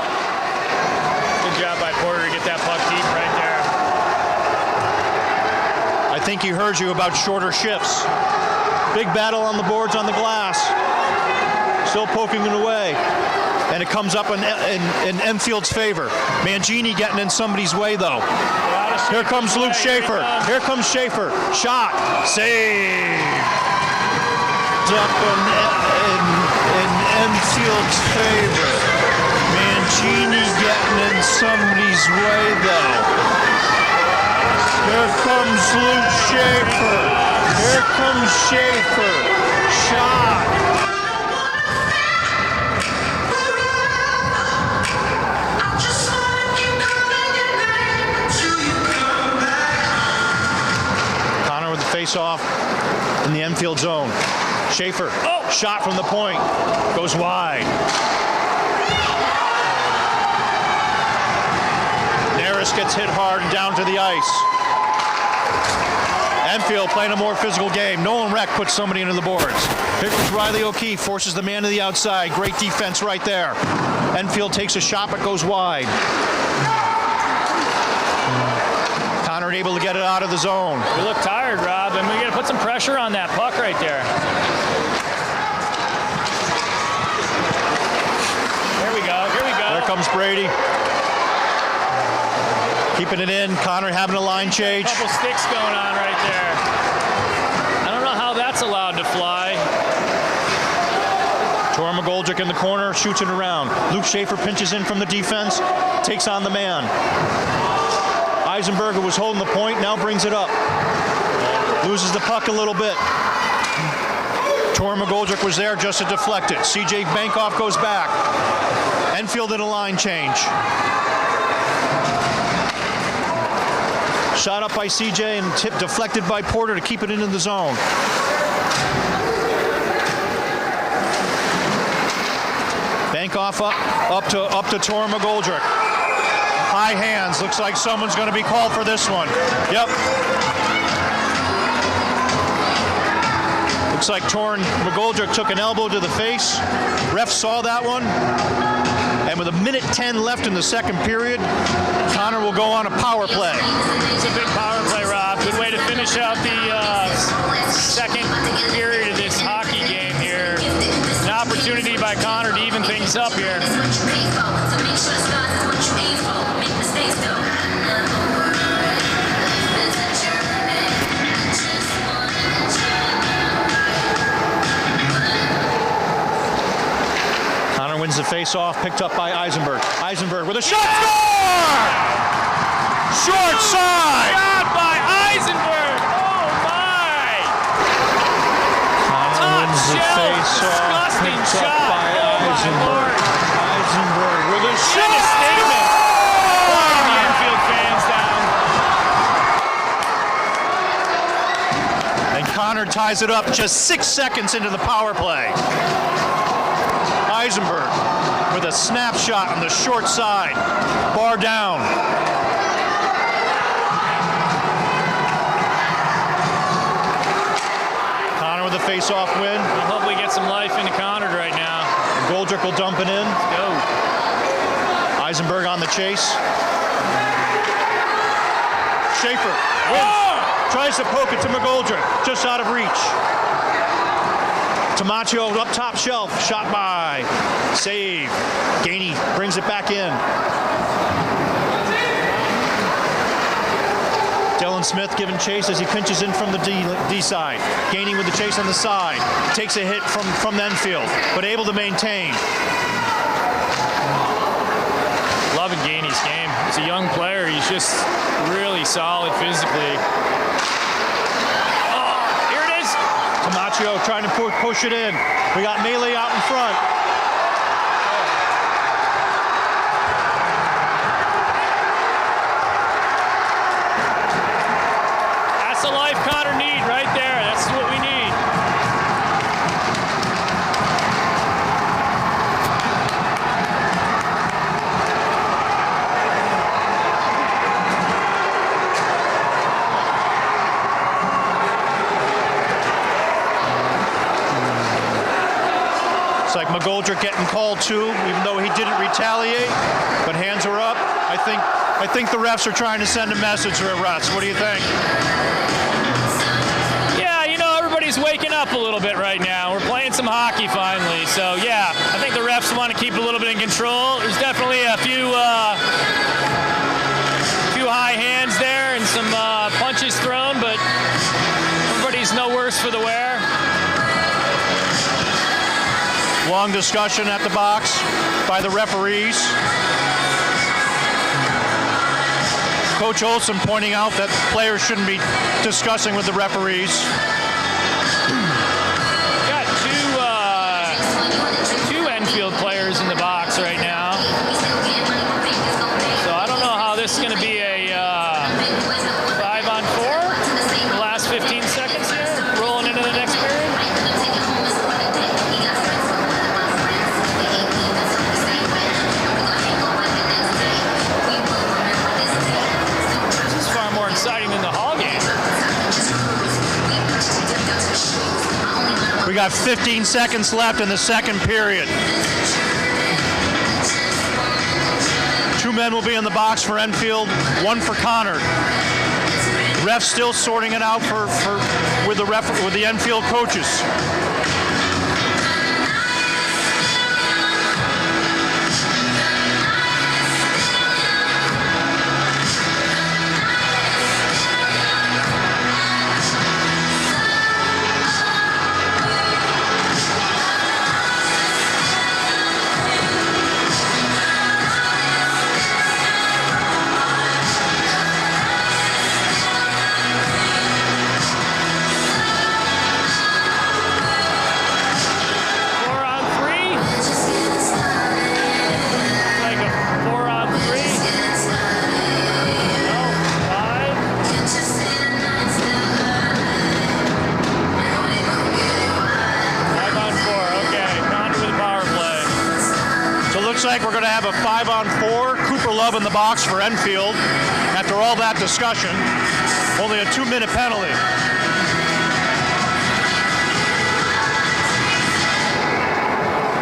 Good job by Porter to get that puck deep right there.
I think he heard you about shorter shifts. Big battle on the boards on the glass. Still poking it away. And it comes up in Enfield's favor. Mangini getting in somebody's way, though. Here comes Luke Schaefer. Here comes Schaefer. Shot. Save. Up in Enfield's favor. Mangini getting in somebody's way, though. Here comes Luke Schaefer. Here comes Schaefer. Shot. Conard with the face-off in the Enfield zone. Schaefer, shot from the point, goes wide. Naris gets hit hard and down to the ice. Enfield playing a more physical game. Nolan Reck puts somebody into the boards. Here comes Riley O'Keefe, forces the man to the outside. Great defense right there. Enfield takes a shot but goes wide. Conard able to get it out of the zone.
We look tired, Rob, and we got to put some pressure on that puck right there. Here we go.
There comes Brady. Keeping it in. Conard having a line change.
Couple sticks going on right there. I don't know how that's allowed to fly.
Torma Goldrick in the corner, shoots it around. Luke Schaefer pinches in from the defense, takes on the man. Eisenberg, who was holding the point, now brings it up. Loses the puck a little bit. Torma Goldrick was there just to deflect it. CJ Bankoff goes back. Enfield in a line change. Shot up by CJ and tip deflected by Porter to keep it into the zone. Bank off up to Tor McGoldrick. High hands. Looks like someone's going to be called for this one. Yep. Looks like Tor McGoldrick took an elbow to the face. Ref saw that one. And with 1:10 left in the second period, Conard will go on a power play.
It's a big power play, Rob. Good way to finish out the second period of this hockey game here. An opportunity by Conard to even things up here.
Conard wins the face-off, picked up by Eisenberg. Eisenberg with a shot, score! Short side!
Shot by Eisenberg! Oh my!
Conard wins the face-off,
Disgusting
picked up
shot.
by
Oh my
Eisenberg.
Lord.
Eisenberg with a
In a
shot!
statement. Calling the Enfield fans down.
And Conard ties it up just 6 seconds into the power play. Eisenberg with a snapshot on the short side. Bar down. Conard with a face-off win.
We'll hopefully get some life into Conard right now.
Goldrick will dump it in.
Go.
Eisenberg on the chase. Schaefer wins. Tries to poke it to McGoldrick. Just out of reach. Tamaccio up top shelf. Shot by. Save. Gainey brings it back in. Dylan Smith giving chase as he pinches in from the D side. Gainey with the chase on the side. Takes a hit from Enfield, but able to maintain.
Loving Gainey's game. He's a young player. He's just really solid physically. Oh, here it is.
Tamaccio trying to push it in. We got Melee out in front.
That's the life Conard need right there. That's what we need.
It's like McGoldrick getting called too, even though he didn't retaliate, but hands are up. I think the refs are trying to send a message to Russ. What do you think?
Yeah, you know, everybody's waking up a little bit right now. We're playing some hockey finally. So, yeah, I think the refs want to keep a little bit in control. There's definitely a few high hands there and some punches thrown, but everybody's no worse for the wear.
Long discussion at the box by the referees. Coach Olson pointing out that players shouldn't be discussing with the referees.
Got two Enfield players in the box right now. So I don't know how this is going to be a 5-on-4. The last 15 seconds here, rolling into the next period. This is far more exciting than the Hall game.
We got 15 seconds left in the second period. 2 men will be in the box for Enfield, 1 for Conard. Refs still sorting it out with the Enfield coaches. like we're going to have a 5-on-4. Cooper Love in the box for Enfield. After all that discussion, only a 2-minute penalty.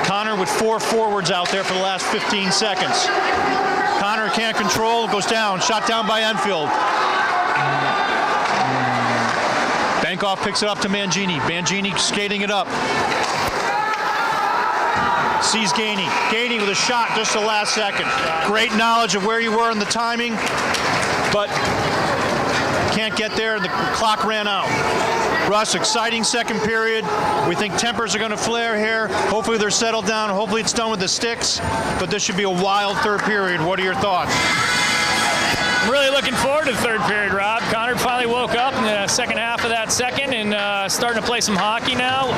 Conard with 4 forwards out there for the last 15 seconds. Conard can't control, goes down, shot down by Enfield. Bankoff picks it up to Mangini. Mangini skating it up. Sees Gainey. Gainey with a shot just the last second. Great knowledge of where you were in the timing, but can't get there. The clock ran out. Russ, exciting second period. We think tempers are going to flare here. Hopefully they're settled down. Hopefully it's done with the sticks, but this should be a wild third period. What are your thoughts?
I'm really looking forward to the third period, Rob. Conard finally woke up in the second half of that second and starting to play some hockey now.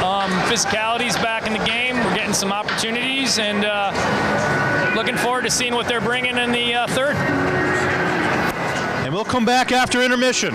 Physicality's back in the game. We're getting some opportunities and looking forward to seeing what they're bringing in the third.
And we'll come back after intermission.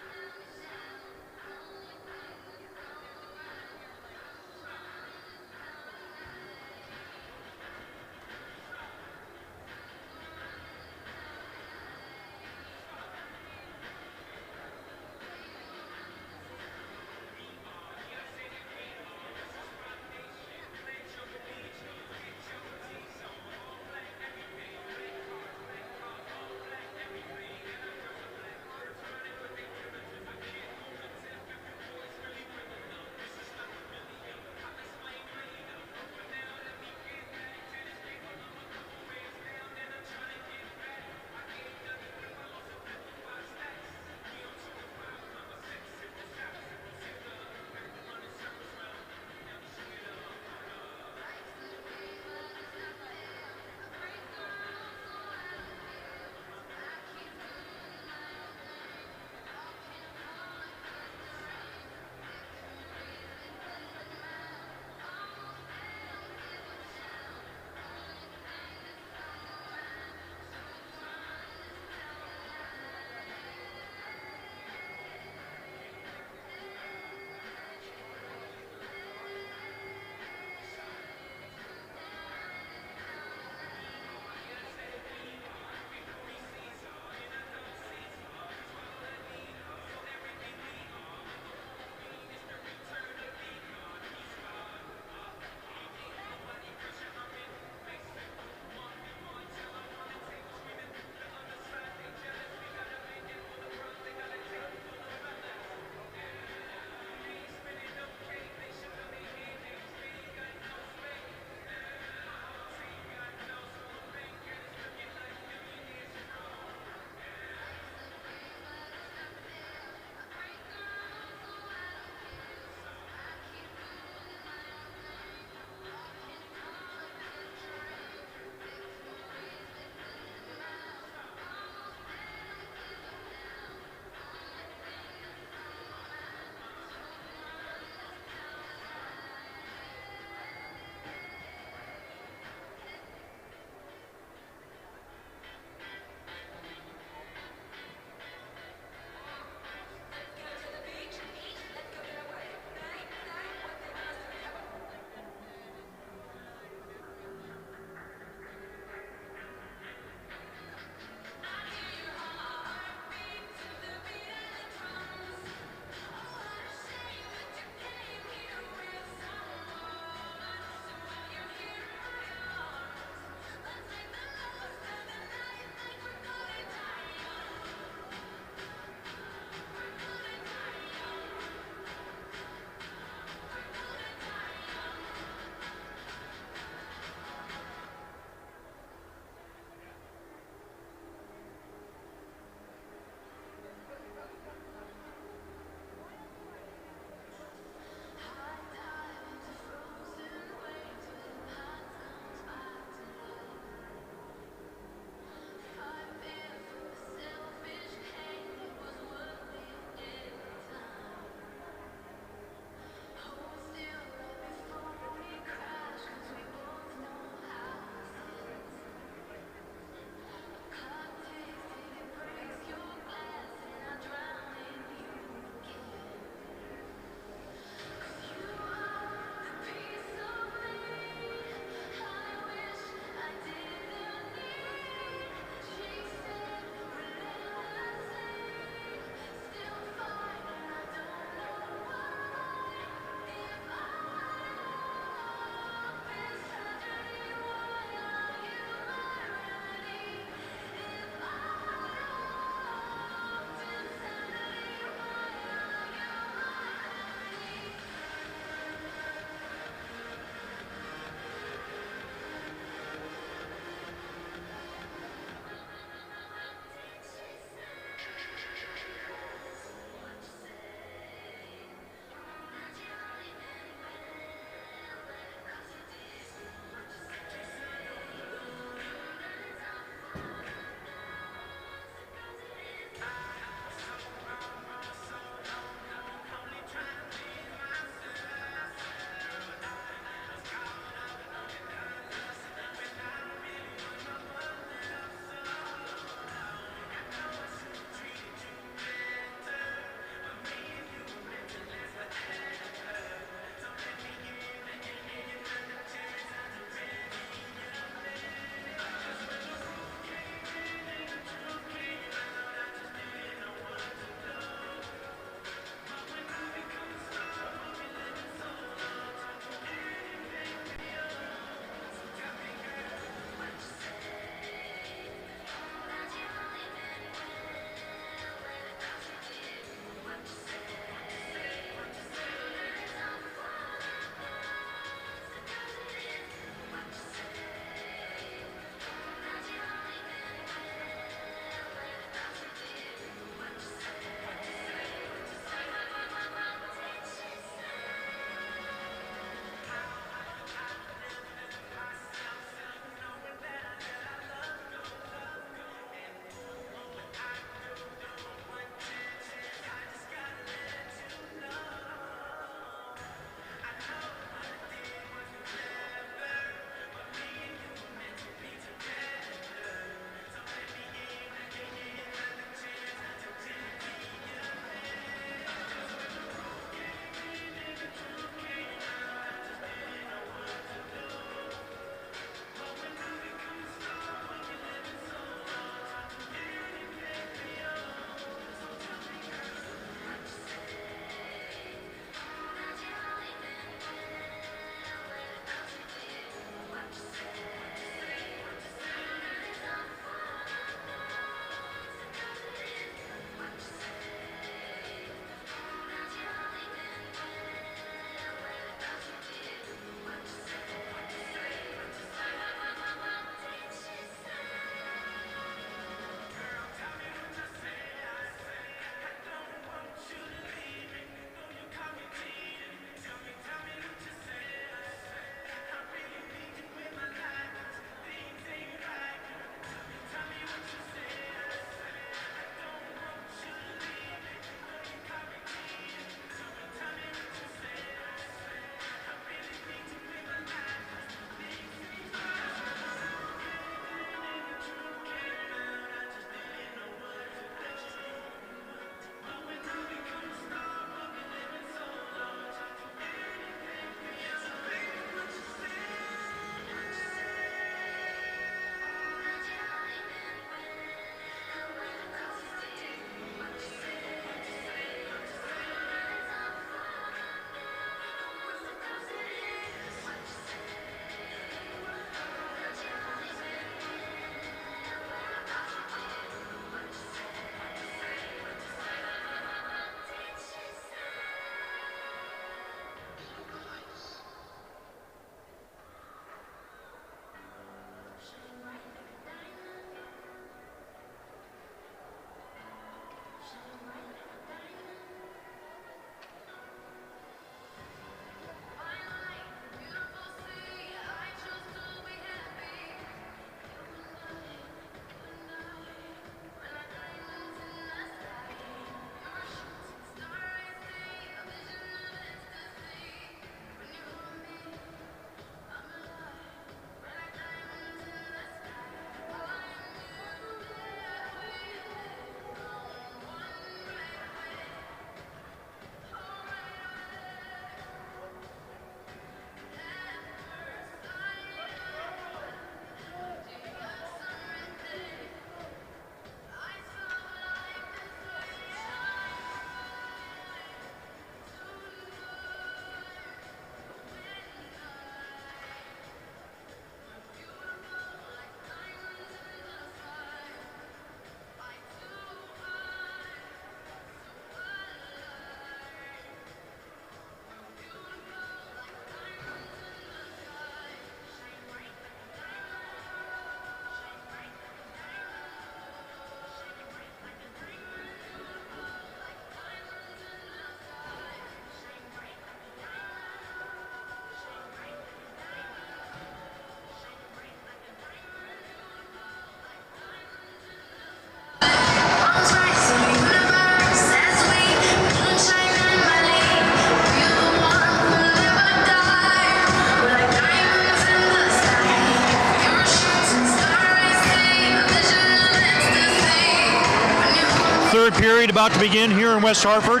Third period about to begin here in West Hartford,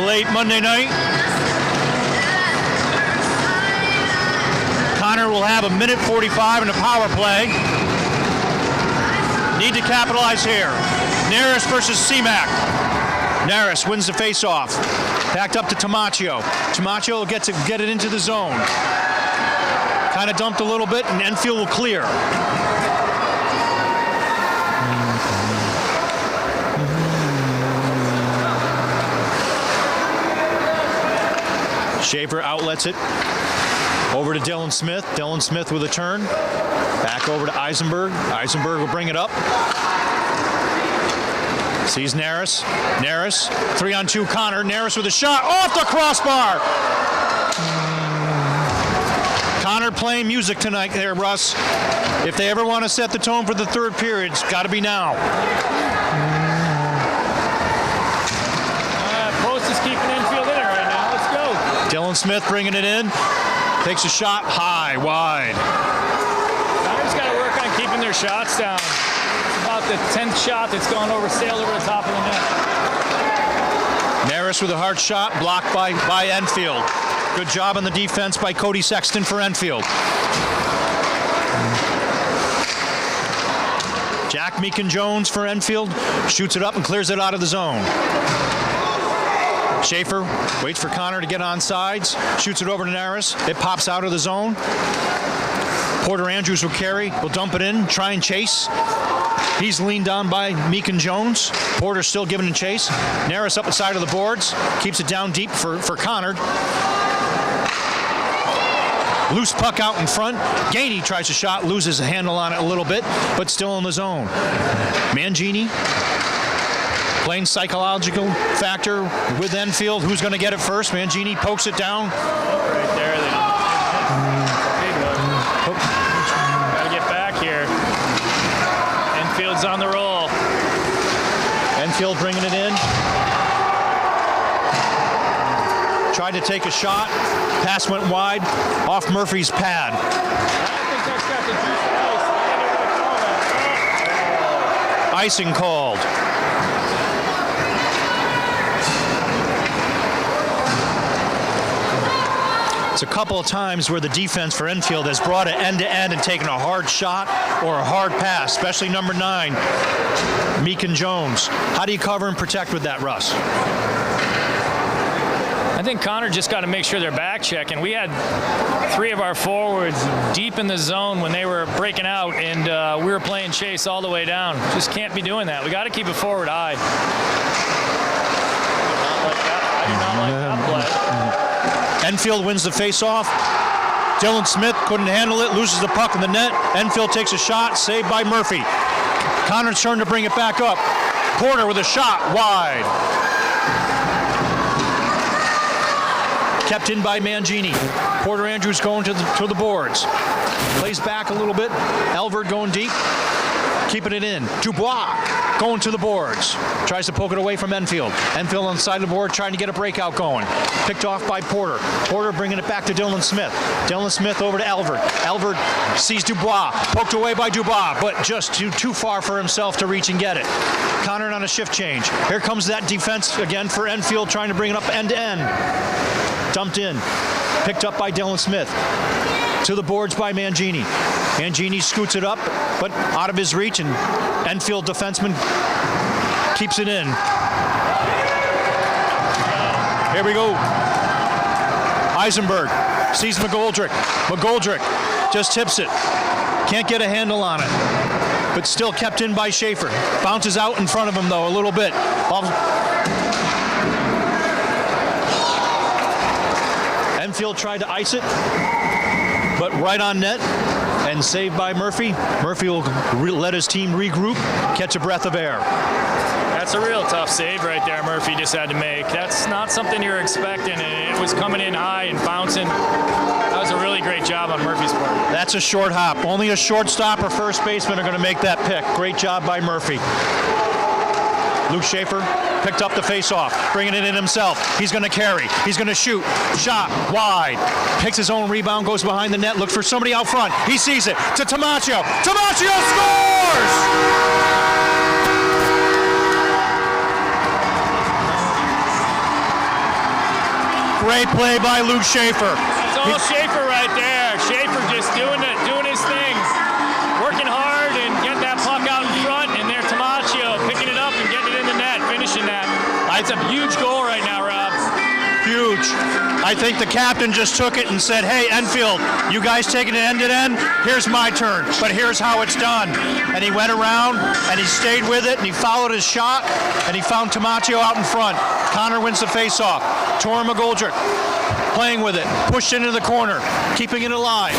late Monday night. Conard will have 1:45 in the power play. Need to capitalize here. Naris versus C-Mac. Naris wins the face-off. Backed up to Tamaccio. Tamaccio will get it into the zone. Kind of dumped a little bit, and Enfield will clear. Schaefer outlets it. Over to Dylan Smith. Dylan Smith with a turn. Back over to Eisenberg. Eisenberg will bring it up. Sees Naris. Naris, 3-on-2 Conard. Naris with a shot off the crossbar. Conard playing music tonight there, Russ. If they ever want to set the tone for the third period, it's got to be now.
Post is keeping Enfield in it right now. Let's go.
Dylan Smith bringing it in. Takes a shot high, wide.
Conard's got to work on keeping their shots down. It's about the 10th shot that's gone sailed over the top of the net.
Naris with a hard shot, blocked by Enfield. Good job on the defense by Cody Sexton for Enfield. Jack Meekin-Jones for Enfield. Shoots it up and clears it out of the zone. Schaefer waits for Conard to get on sides. Shoots it over to Naris. It pops out of the zone. Porter Andrews will carry. Will dump it in. Try and chase. He's leaned down by Meekin-Jones. Porter still giving a chase. Naris up the side of the boards. Keeps it down deep for Conard. Loose puck out in front. Gainey tries a shot, loses a handle on it a little bit, but still in the zone. Mangini playing psychological factor with Enfield. Who's going to get it first? Mangini pokes it down.
Right there. Got to get back here. Enfield's on the roll.
Enfield bringing it in. Tried to take a shot. Pass went wide off Murphy's pad.
I think that's got the juice.
Icing called. It's a couple of times where the defense for Enfield has brought it end-to-end and taken a hard shot or a hard pass, especially number 9, Meekin-Jones. How do you cover and protect with that, Russ?
I think Conard just got to make sure they're back checking. We had 3 of our forwards deep in the zone when they were breaking out, and we were playing chase all the way down. Just can't be doing that. We got to keep it forward high. I do not like that play.
Enfield wins the face-off. Dylan Smith couldn't handle it, loses the puck in the net. Enfield takes a shot, saved by Murphy. Conard's turn to bring it back up. Porter with a shot, wide. Kept in by Mangini. Porter Andrews going to the boards. Plays back a little bit. Elverd going deep. Keeping it in. Dubois going to the boards. Tries to poke it away from Enfield. Enfield on the side of the board trying to get a breakout going. Picked off by Porter. Porter bringing it back to Dylan Smith. Dylan Smith over to Elverd. Elverd sees Dubois. Poked away by Dubois, but just too far for himself to reach and get it. Conard on a shift change. Here comes that defense again for Enfield, trying to bring it up end to end. Dumped in. Picked up by Dylan Smith. To the boards by Mangini. Mangini scoots it up, but out of his reach, and Enfield defenseman keeps it in. Here we go. Eisenberg sees McGoldrick. McGoldrick just tips it. Can't get a handle on it, but still kept in by Schaefer. Bounces out in front of him, though, a little bit. Enfield tried to ice it, but right on net and saved by Murphy. Murphy will let his team regroup, catch a breath of air.
That's a real tough save right there Murphy just had to make. That's not something you're expecting, and it was coming in high and bouncing. That was a really great job on Murphy's part.
That's a short hop. Only a shortstop or first baseman are going to make that pick. Great job by Murphy. Luke Schaefer picked up the face-off, bringing it in himself. He's going to carry. He's going to shoot. Shot wide. Picks his own rebound, goes behind the net, looks for somebody out front. He sees it to Tamaccio. Tamaccio scores! Great play by Luke Schaefer.
It's all Schaefer right there. Schaefer just doing his thing, working hard and getting that puck out in front, and there Tamaccio picking it up and getting it in the net, finishing that. That's a huge goal right now, Rob.
Huge. I think the captain just took it and said, hey, Enfield, you guys taking it end to end? Here's my turn, but here's how it's done. And he went around, and he stayed with it, and he followed his shot, and he found Tamaccio out in front. Conard wins the faceoff. Tor McGoldrick playing with it, pushed into the corner, keeping it alive.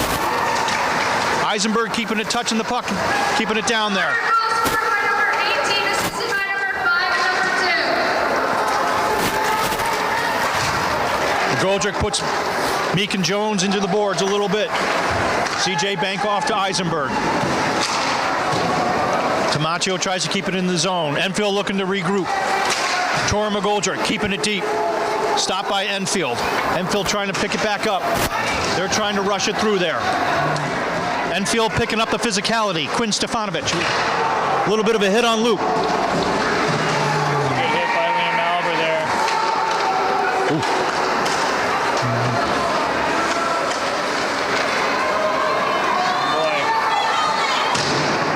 Eisenberg keeping it, touching the puck, keeping it down there.
Cross scored by number 18, assisted by number 5 and number 2.
Goldrick puts Meekin Jones into the boards a little bit. CJ Bankoff to Eisenberg. Tamaccio tries to keep it in the zone. Enfield looking to regroup. Tor McGoldrick keeping it deep. Stopped by Enfield. Enfield trying to pick it back up. They're trying to rush it through there. Enfield picking up the physicality. Quinn Stefanovic. A little bit of a hit on Luke.
Good hit by Liam Alber there. Boy.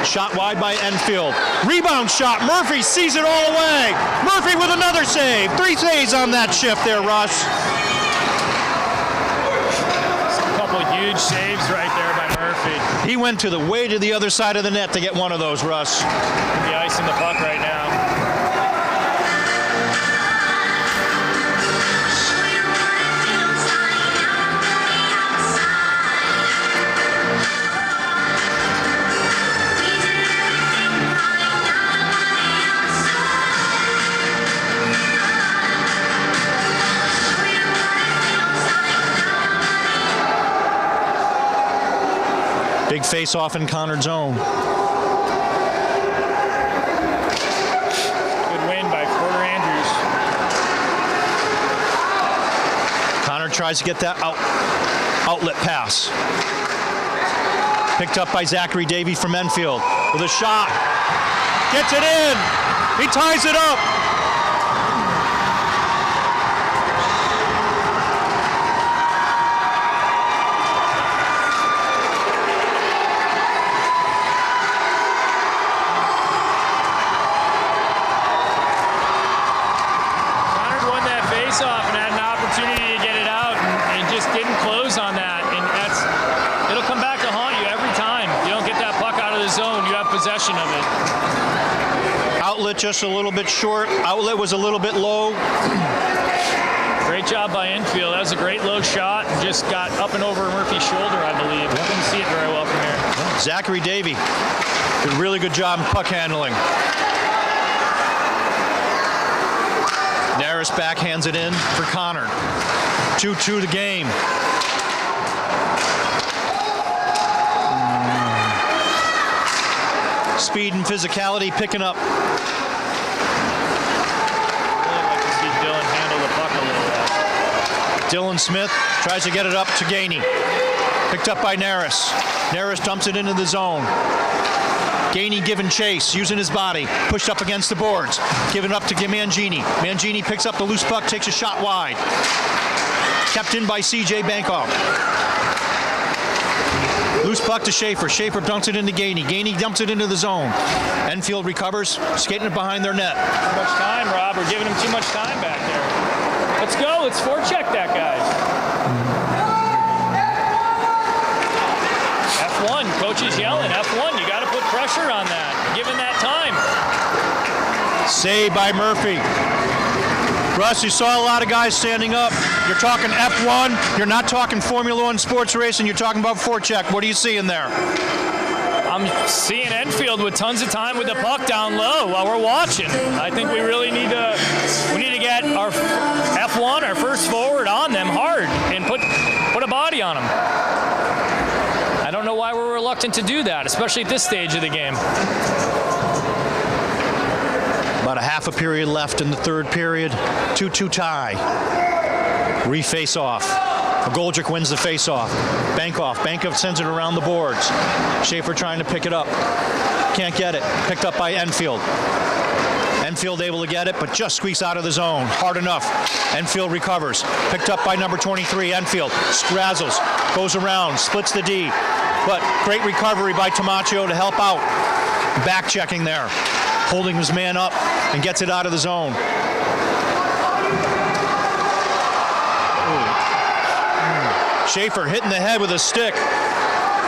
Shot wide by Enfield. Rebound shot. Murphy sees it all away. Murphy with another save. 3 saves on that shift there, Russ.
A couple of huge saves right there by Murphy.
He went to the other side of the net to get one of those, Russ.
Could be icing the puck right now.
Big face-off in Conard's zone.
Good win by Porter Andrews.
Conard tries to get that outlet pass. Picked up by Zachary Davey from Enfield with a shot. Gets it in. He ties it up.
Off and had an opportunity to get it out and just didn't close on that, and it'll come back to haunt you every time. You don't get that puck out of the zone, you have possession of it.
Outlet just a little bit short. Outlet was a little bit low.
Great job by Enfield. That was a great low shot. Just got up and over Murphy's shoulder, I believe. I couldn't see it very well from here.
Zachary Davey did a really good job in puck handling. Naris backhands it in for Conard. 2-2 the game. Speed and physicality picking up.
Really like to see Dylan handle the puck a little bit.
Dylan Smith tries to get it up to Gainey. Picked up by Naris. Naris dumps it into the zone. Gainey giving chase, using his body, pushed up against the boards, giving up to Mangini. Mangini picks up the loose puck, takes a shot wide. Kept in by CJ Bankoff. Loose puck to Schaefer. Schaefer dumps it into Gainey. Gainey dumps it into the zone. Enfield recovers, skating it behind their net.
Too much time, Rob. We're giving him too much time back there. Let's go. Let's forecheck that, guys. F1. Coach is yelling. F1. You got to put pressure on that. Given that time.
Save by Murphy. Russ, you saw a lot of guys standing up. You're talking F1. You're not talking Formula One sports racing. You're talking about forecheck. What are you seeing there?
I'm seeing Enfield with tons of time with the puck down low while we're watching. I think we really need to get our F1, our first forward, on them hard and put a body on them. I don't know why we're reluctant to do that, especially at this stage of the game.
About a half a period left in the third period. 2-2 tie. Reface off. McGoldrick wins the face-off. Bankoff sends it around the boards. Schaefer trying to pick it up. Can't get it. Picked up by Enfield. Enfield able to get it, but just squeaks out of the zone. Hard enough. Enfield recovers. Picked up by number 23, Enfield. Strazzles, goes around, splits the D. But great recovery by Tamaccio to help out. Back checking there. Holding his man up and gets it out of the zone. Schaefer hitting the head with a stick.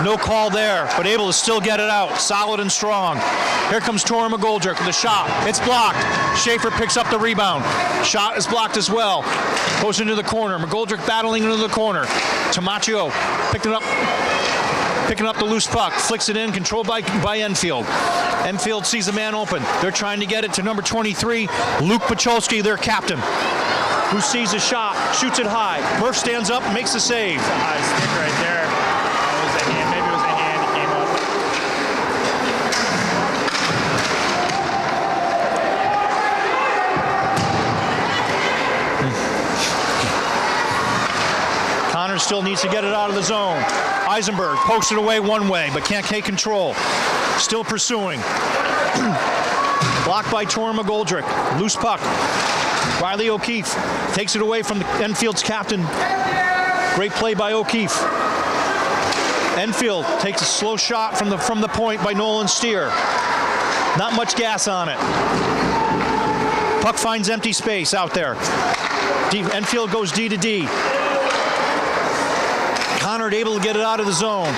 No call there, but able to still get it out. Solid and strong. Here comes Tora McGoldrick with a shot. It's blocked. Schaefer picks up the rebound. Shot is blocked as well. Goes into the corner. McGoldrick battling into the corner. Tamaccio picking up the loose puck. Flicks it in, controlled by Enfield. Enfield sees the man open. They're trying to get it to number 23, Luke Pacholski, their captain, who sees a shot, shoots it high. Murph stands up, makes the save.
High stick right there. That was a hand. Maybe it was a hand. He came up.
Conard still needs to get it out of the zone. Eisenberg pokes it away one way, but can't take control. Still pursuing. Blocked by Tora McGoldrick. Loose puck. Riley O'Keefe takes it away from Enfield's captain. Great play by O'Keefe. Enfield takes a slow shot from the point by Nolan Steer. Not much gas on it. Puck finds empty space out there. Enfield goes D to D. Conard able to get it out of the zone.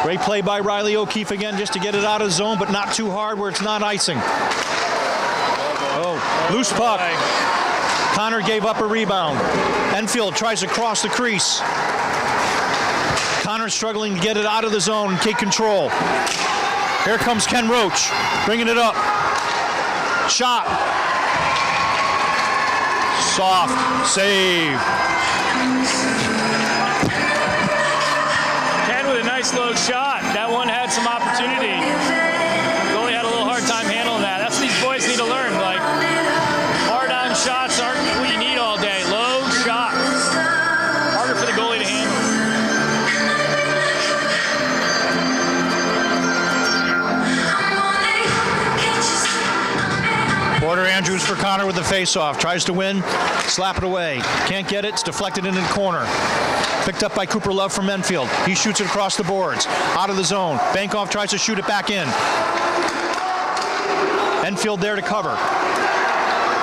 Great play by Riley O'Keefe again just to get it out of the zone, but not too hard where it's not icing. Oh, loose puck. Conard gave up a rebound. Enfield tries to cross the crease. Conard struggling to get it out of the zone and take control. Here comes Ken Roach, bringing it up. Shot. Soft. Save.
Ken with a nice low shot. That one had some opportunity. Goalie had a little hard time handling that. That's what these boys need to learn. Like, hard on shots aren't what you need all day. Low shot. Harder for the goalie to handle.
Porter Andrews for Conard with the face-off. Tries to win, slap it away. Can't get it, it's deflected into the corner. Picked up by Cooper Love from Enfield. He shoots it across the boards, out of the zone. Bankoff tries to shoot it back in. Enfield there to cover.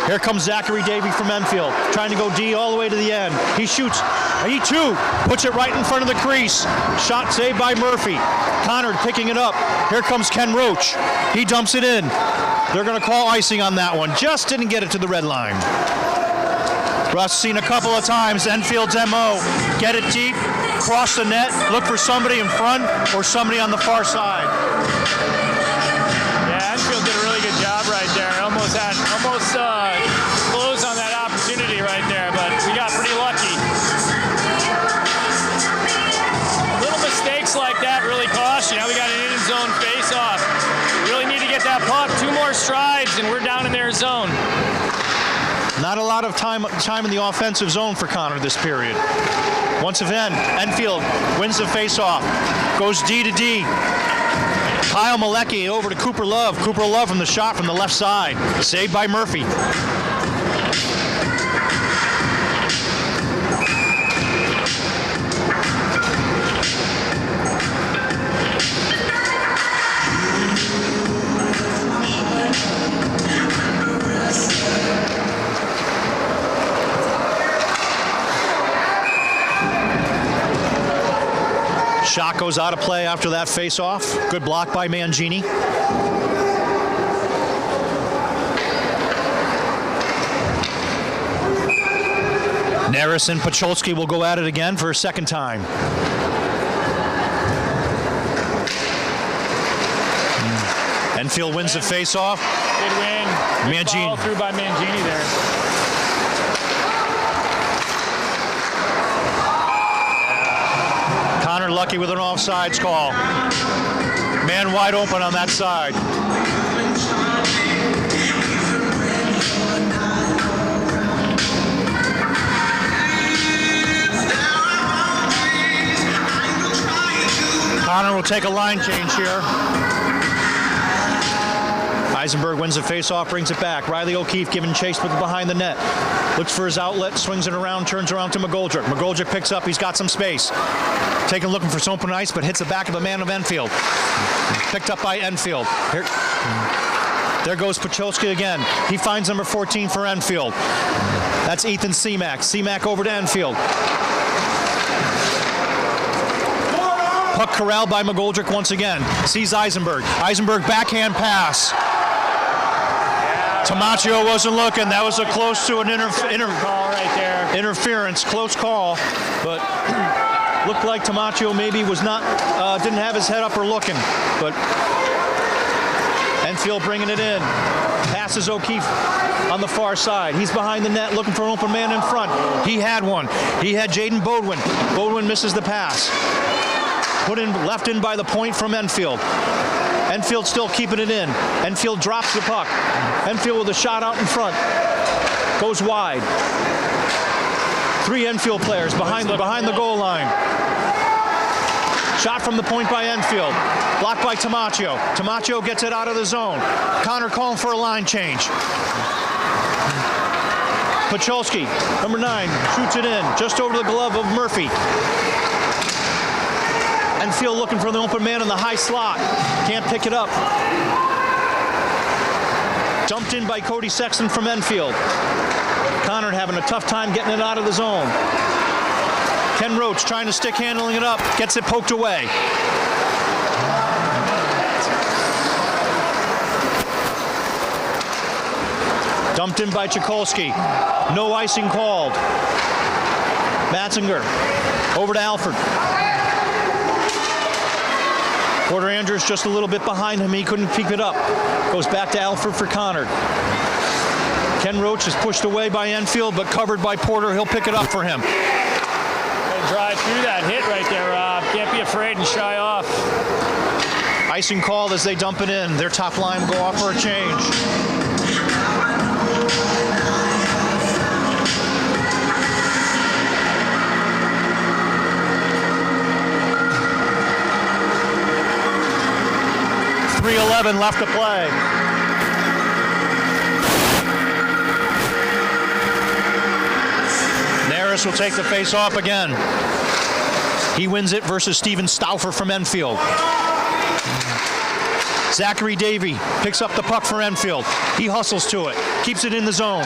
Here comes Zachary Davey from Enfield, trying to go D all the way to the end. He shoots, he too, puts it right in front of the crease. Shot saved by Murphy. Conard picking it up. Here comes Ken Roach. He dumps it in. They're going to call icing on that one. Just didn't get it to the red line. Russ seen a couple of times Enfield's MO. Get it deep, cross the net, look for somebody in front or somebody on the far side.
Yeah, Enfield did a really good job right there. Almost closed on that opportunity right there, but we got pretty lucky. Little mistakes like that really cost you. Now we got an in-zone face-off. Really need to get that puck. 2 more strides, and we're down in their zone.
Not a lot of time in the offensive zone for Conard this period. Once again, Enfield wins the face-off. Goes D to D. Kyle Malecki over to Cooper Love. Cooper Love from the shot from the left side. Saved by Murphy. Shot goes out of play after that face-off. Good block by Mangini. Neris and Pacholski will go at it again for a second time. Enfield wins the face-off.
Good win. Good ball through by Mangini there.
Conard lucky with an offsides call. Man wide open on that side. Conard will take a line change here. Eisenberg wins the face-off, brings it back. Riley O'Keefe giving chase with behind the net. Looks for his outlet, swings it around, turns around to McGoldrick. McGoldrick picks up, he's got some space. Looking for some open ice, but hits the back of the man of Enfield. Picked up by Enfield. There goes Pachowski again. He finds number 14 for Enfield. That's Ethan Seamack. Seamack over to Enfield. Puck corralled by McGoldrick once again. Sees Eisenberg. Eisenberg backhand pass. Tamaccio wasn't looking. That was a close to an
Call right there.
interference. Close call, but looked like Tamaccio maybe was not, didn't have his head up or looking. But Enfield bringing it in. Passes O'Keefe on the far side. He's behind the net looking for an open man in front. He had one. He had Jaden Bodwin. Bodwin misses the pass. Put in, left in by the point from Enfield. Enfield still keeping it in. Enfield drops the puck. Enfield with a shot out in front. Goes wide. 3 Enfield players behind the goal line. Shot from the point by Enfield. Blocked by Tamaccio. Tamaccio gets it out of the zone. Conard calling for a line change. Pachowski, number 9, shoots it in just over the glove of Murphy. Enfield looking for the open man in the high slot. Can't pick it up. Dumped in by Cody Sexton from Enfield. Conard having a tough time getting it out of the zone. Ken Roach trying to stick handling it up. Gets it poked away. Dumped in by Chikolski. No icing called. Matzinger over to Alford. Porter Andrews just a little bit behind him. He couldn't keep it up. Goes back to Alford for Conard. Ken Roach is pushed away by Enfield, but covered by Porter. He'll pick it up for him.
Drive through that hit right there, Rob. Can't be afraid and shy off.
Icing called as they dump it in. Their top line will go off for a change. .3:11 left to play. Naris will take the face off again. He wins it versus Steven Stauffer from Enfield. Zachary Davey picks up the puck for Enfield. He hustles to it, keeps it in the zone.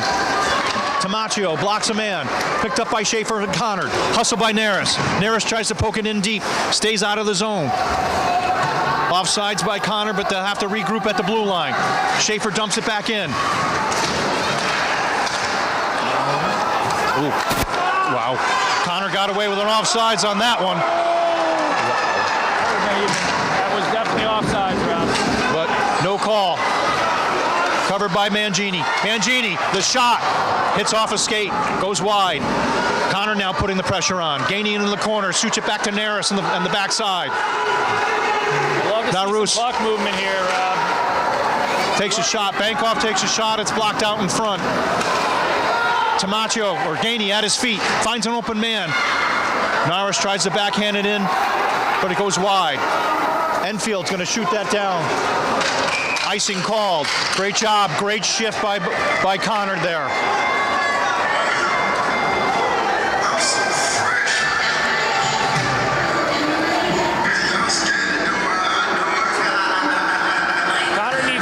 Tamaccio blocks a man, picked up by Schaefer and Conard. Hustle by Naris. Naris tries to poke it in deep, stays out of the zone. Offsides by Conard, but they'll have to regroup at the blue line. Schaefer dumps it back in. Ooh. Wow. Conard got away with an offsides on that one.
That was definitely offsides, Rob.
But no call. Covered by Mangini. Mangini, the shot. Hits off a skate. Goes wide. Conard now putting the pressure on. Gainey into the corner. Shoots it back to Naris on the backside.
Love to see some puck movement here, Rob.
Takes a shot. Bankoff takes a shot. It's blocked out in front. Tamaccio, or Gainey, at his feet. Finds an open man. Naris tries to backhand it in, but it goes wide. Enfield's going to shoot that down. Icing called. Great job. Great shift by Conard there.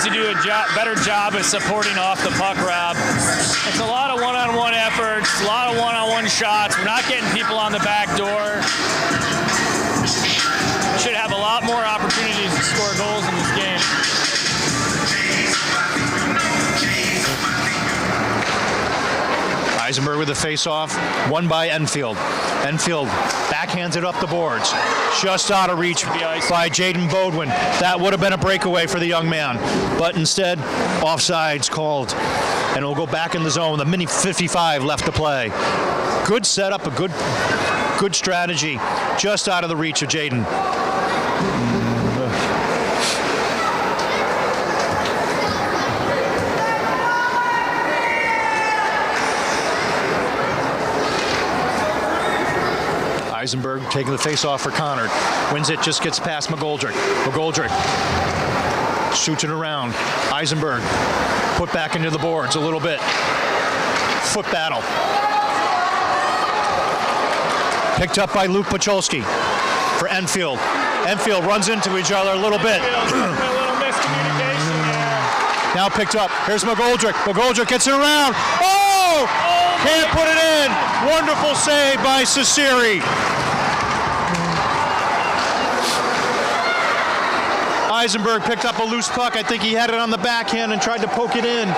To do a better job of supporting off the puck, Rob. It's a lot of one-on-one efforts, a lot of one-on-one shots. We're not getting people on the back door. Should have a lot more opportunities to score goals in this game.
Eisenberg with the face-off, won by Enfield. Enfield backhands it up the boards. Just out of reach by Jaden Bodwin. That would have been a breakaway for the young man. But instead, offsides called. And it'll go back in the zone. The mini 55 left to play. Good setup, a good strategy. Just out of the reach of Jaden. Eisenberg taking the face-off for Conard. Wins it, just gets past McGoldrick. McGoldrick shoots it around. Eisenberg put back into the boards a little bit. Foot battle. Picked up by Luke Pacholski for Enfield. Enfield runs into each other a little bit.
A little miscommunication there.
Now picked up. Here's McGoldrick. McGoldrick gets it around. Oh! Can't put it in. Wonderful save by Cesari. Eisenberg picked up a loose puck. I think he had it on the backhand and tried to poke it in.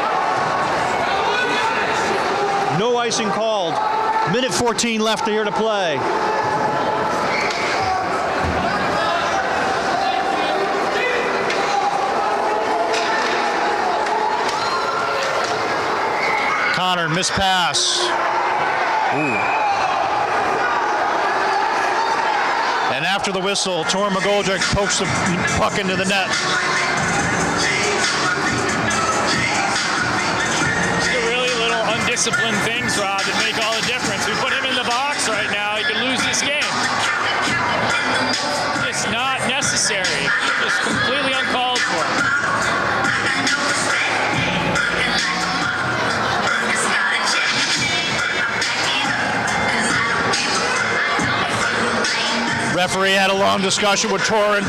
No icing called. Minute 14 left here to play. Conard, missed pass. Ooh. And after the whistle, Tor McGoldrick pokes the puck into the net.
Really little undisciplined things, Rob, that make all the difference. We put him in the box right now, he could lose this game. It's not necessary. Just completely uncalled for.
Referee had a long discussion with Torin.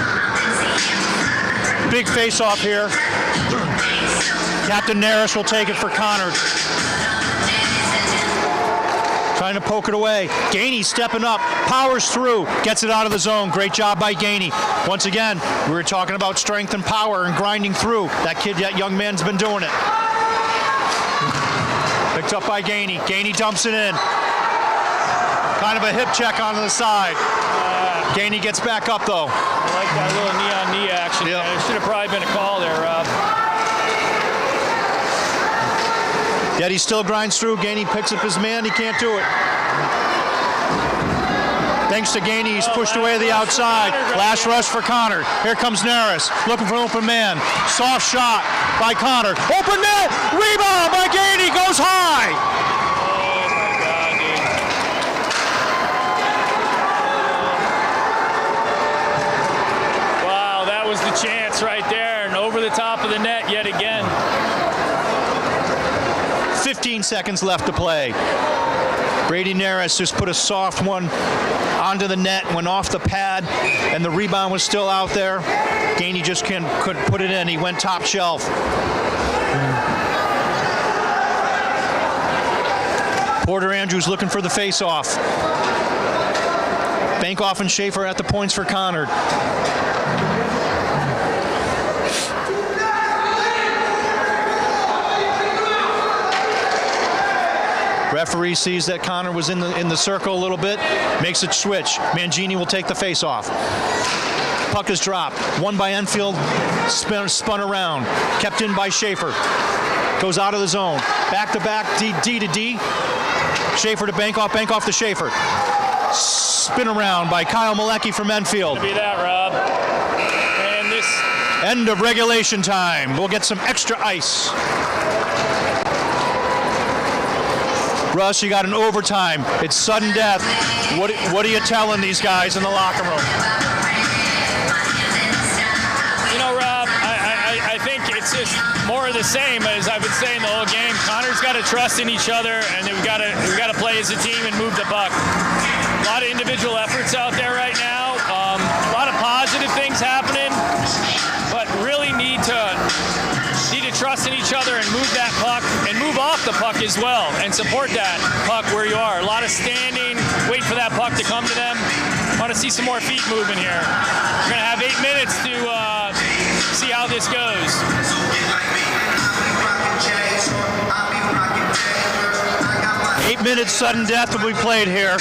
Big face-off here. Captain Naris will take it for Conard. Trying to poke it away. Gainey stepping up, powers through, gets it out of the zone. Great job by Gainey. Once again, we were talking about strength and power and grinding through. That young man's been doing it. Picked up by Gainey. Gainey dumps it in. Kind of a hip check onto the side. Gainey gets back up, though.
I like that little knee-on-knee action.
Yep.
There should have probably been a call there, Rob.
Yet he still grinds through. Gainey picks up his man. He can't do it. Thanks to Gainey, he's pushed away to the outside. Last rush for Conard. Here comes Naris, looking for an open man. Soft shot by Conard. Open net! Rebound by Gainey, goes high!
Chance right there and over the top of the net yet again.
15 seconds left to play. Brady Naris just put a soft one onto the net, went off the pad, and the rebound was still out there. Gainey just couldn't put it in. He went top shelf. Porter Andrews looking for the face-off. Bankoff and Schaefer at the points for Conard. Referee sees that Conard was in the circle a little bit, makes it switch. Mangini will take the face-off. Puck is dropped. Won by Enfield, spun around. Kept in by Schaefer. Goes out of the zone. Back-to-back, D to D. Schaefer to Bankoff to Schaefer. Spin around by Kyle Malecki from Enfield.
Be that, Rob. And this...
End of regulation time. We'll get some extra ice. Russ, you got an overtime. It's sudden death. What are you telling these guys in the locker room?
You know, Rob, I think it's just more of the same as I've been saying the whole game. Conard's got to trust in each other, and we've got to play as a team and move the puck. A lot of individual efforts out there right now. A lot of positive things happening, but really need to trust in each other and move that puck and move off the puck as well and support that puck where you are. A lot of standing, wait for that puck to come to them. Want to see some more feet moving here. We're going to have 8 minutes to see how this goes.
8 minutes sudden death will be played here.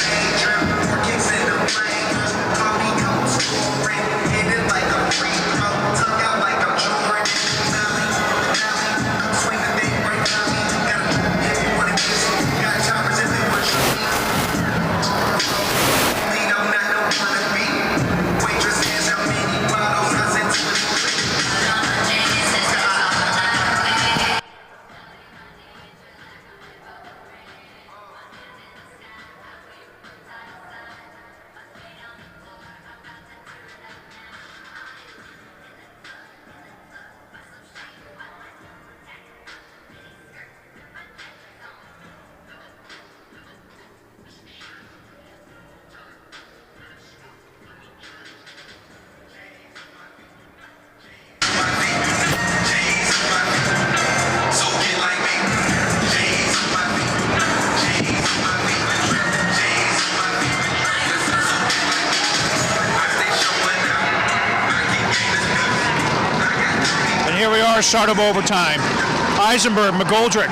And here we are, start of overtime. Eisenberg, McGoldrick,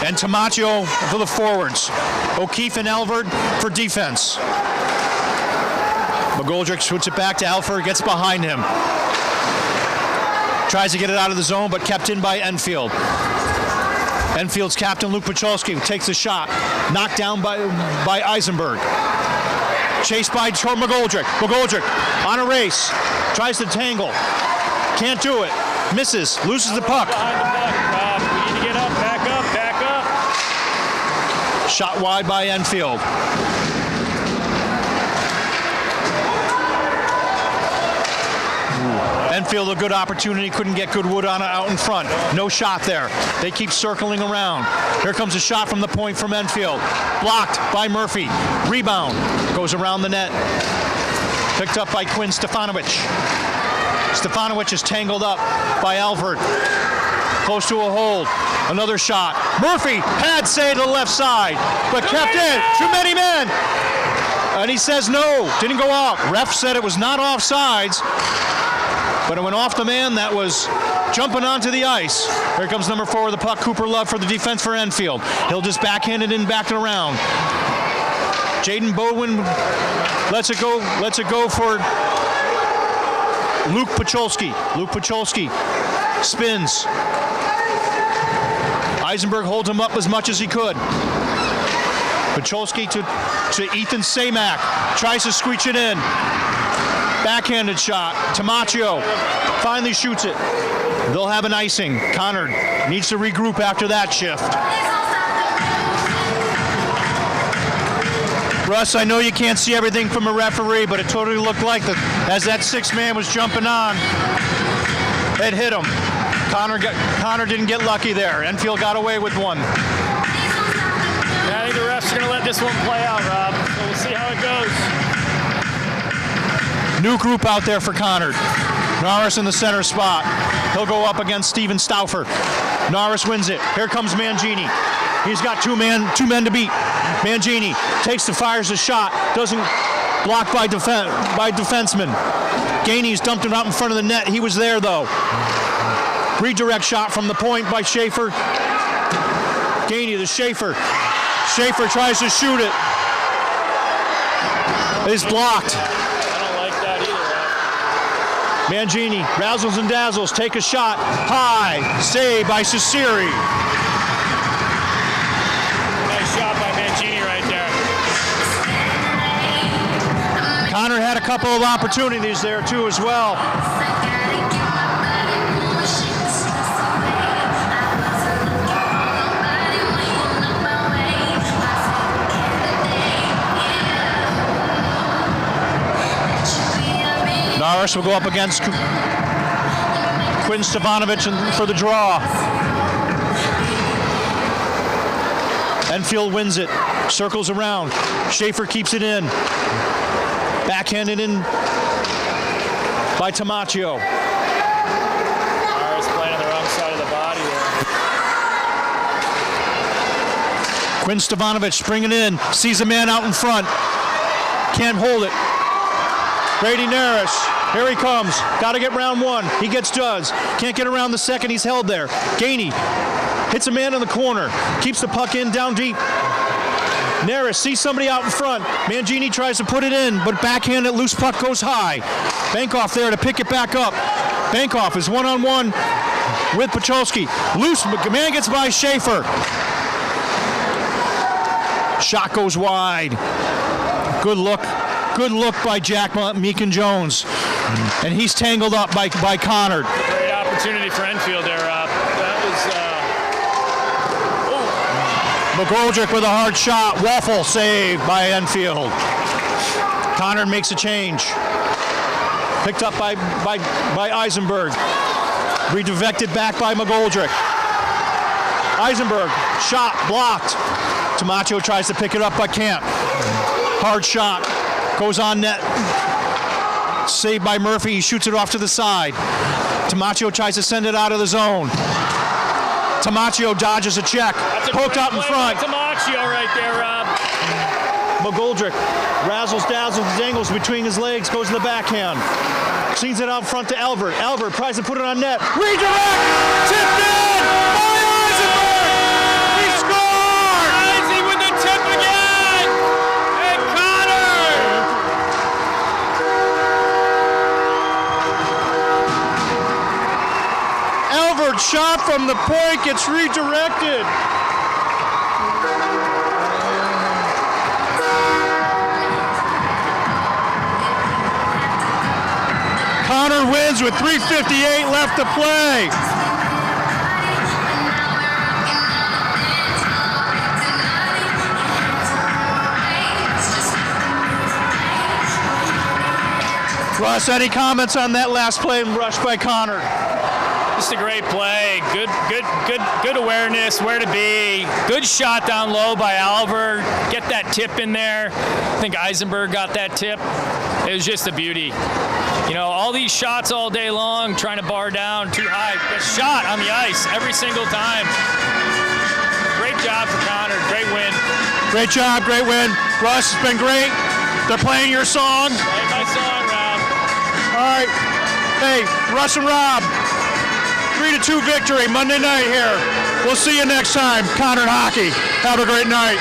and Tamaccio for the forwards. O'Keefe and Elvert for defense. McGoldrick switches it back to Alford, gets behind him. Tries to get it out of the zone, but kept in by Enfield. Enfield's captain, Luke Pacholski, takes a shot. Knocked down by Eisenberg. Chased by McGoldrick. McGoldrick on a race. Tries to tangle. Can't do it. Misses. Loses the puck.
Behind the puck, Rob. We need to get up, back up, back up.
Shot wide by Enfield. Enfield a good opportunity, couldn't get good wood on it out in front. No shot there. They keep circling around. Here comes a shot from the point from Enfield. Blocked by Murphy. Rebound. Goes around the net. Picked up by Quinn Stefanovic. Stefanovic is tangled up by Alford. Close to a hold. Another shot. Murphy had say to the left side, but kept in. Too many men. And he says no. Didn't go out. Ref said it was not offsides. But it went off the man that was jumping onto the ice. Here comes number 4 with the puck, Cooper Love for the defense for Enfield. He'll just backhand it in, back and around. Jaden Bodwin lets it go for Luke Pacholski. Luke Pacholski spins. Eisenberg holds him up as much as he could. Pacholski to Ethan Samak. Tries to squeeze it in. Backhanded shot. Tamaccio finally shoots it. They'll have an icing. Conard needs to regroup after that shift. Russ, I know you can't see everything from a referee, but it totally looked like as that 6th man was jumping on, it hit him. Conard didn't get lucky there. Enfield got away with one.
Yeah, I think the refs are going to let this one play out, Rob. So we'll see how it goes.
New group out there for Conard. Norris in the center spot. He'll go up against Steven Stauffer. Norris wins it. Here comes Mangini. He's got two men to beat. Mangini fires a shot. Doesn't block by defenseman. Gainey's dumped him out in front of the net. He was there though. Redirect shot from the point by Schaefer. Gainey to Schaefer. Schaefer tries to shoot it. It's blocked. Mangini razzles and dazzles, take a shot, high, save by Ciceri.
Nice shot by Mangini right there.
Conard had a couple of opportunities there too as well. Norris will go up against Quinn Stefanovic for the draw. Enfield wins it, circles around. Schaefer keeps it in. Backhanded in by Tamaccio.
Norris playing on the wrong side of the body there.
Quinn Stefanovic bringing in, sees a man out in front. Can't hold it. Brady Norris, here he comes. Got to get round 1. He does. Can't get around the second. He's held there. Gainey hits a man in the corner. Keeps the puck in down deep. Norris sees somebody out in front. Mangini tries to put it in, but backhanded loose puck goes high. Bankoff there to pick it back up. Bankoff is one-on-one with Pacholski. Loose man gets by Schaefer. Shot goes wide. Good look. Good look by Jack Meekin-Jones. And he's tangled up by Conard.
Great opportunity for Enfield there, Rob. That was,
McGoldrick with a hard shot. Waffle saved by Enfield. Conard makes a change. Picked up by Eisenberg. Redirected back by McGoldrick. Eisenberg, shot blocked. Tamaccio tries to pick it up but can't. Hard shot. Goes on net. Saved by Murphy. He shoots it off to the side. Tamaccio tries to send it out of the zone. Tamaccio dodges a check. Poked out in front.
Tamaccio right there, Rob.
McGoldrick razzles, dazzles, dangles between his legs. Goes to the backhand. Sings it out front to Albert. Albert tries to put it on net. Redirect! Tipped in! By Eisenberg! He scored!
Eisy with the tip again! And Conard!
Albert shot from the point gets redirected. Conard wins with 3:58 left to play. Russ, any comments on that last play and rush by Conard?
Just a great play. Good awareness, where to be. Good shot down low by Albert. Get that tip in there. I think Eisenberg got that tip. It was just a beauty. You know, all these shots all day long, trying to bar down too high. But shot on the ice every single time. Great job for Conard. Great win.
Great job, great win. Russ, it's been great. They're playing your song.
Play my song, Rob.
All right. Hey, Russ and Rob, 3-2 victory Monday night here. We'll see you next time. Conard Hockey. Have a great night.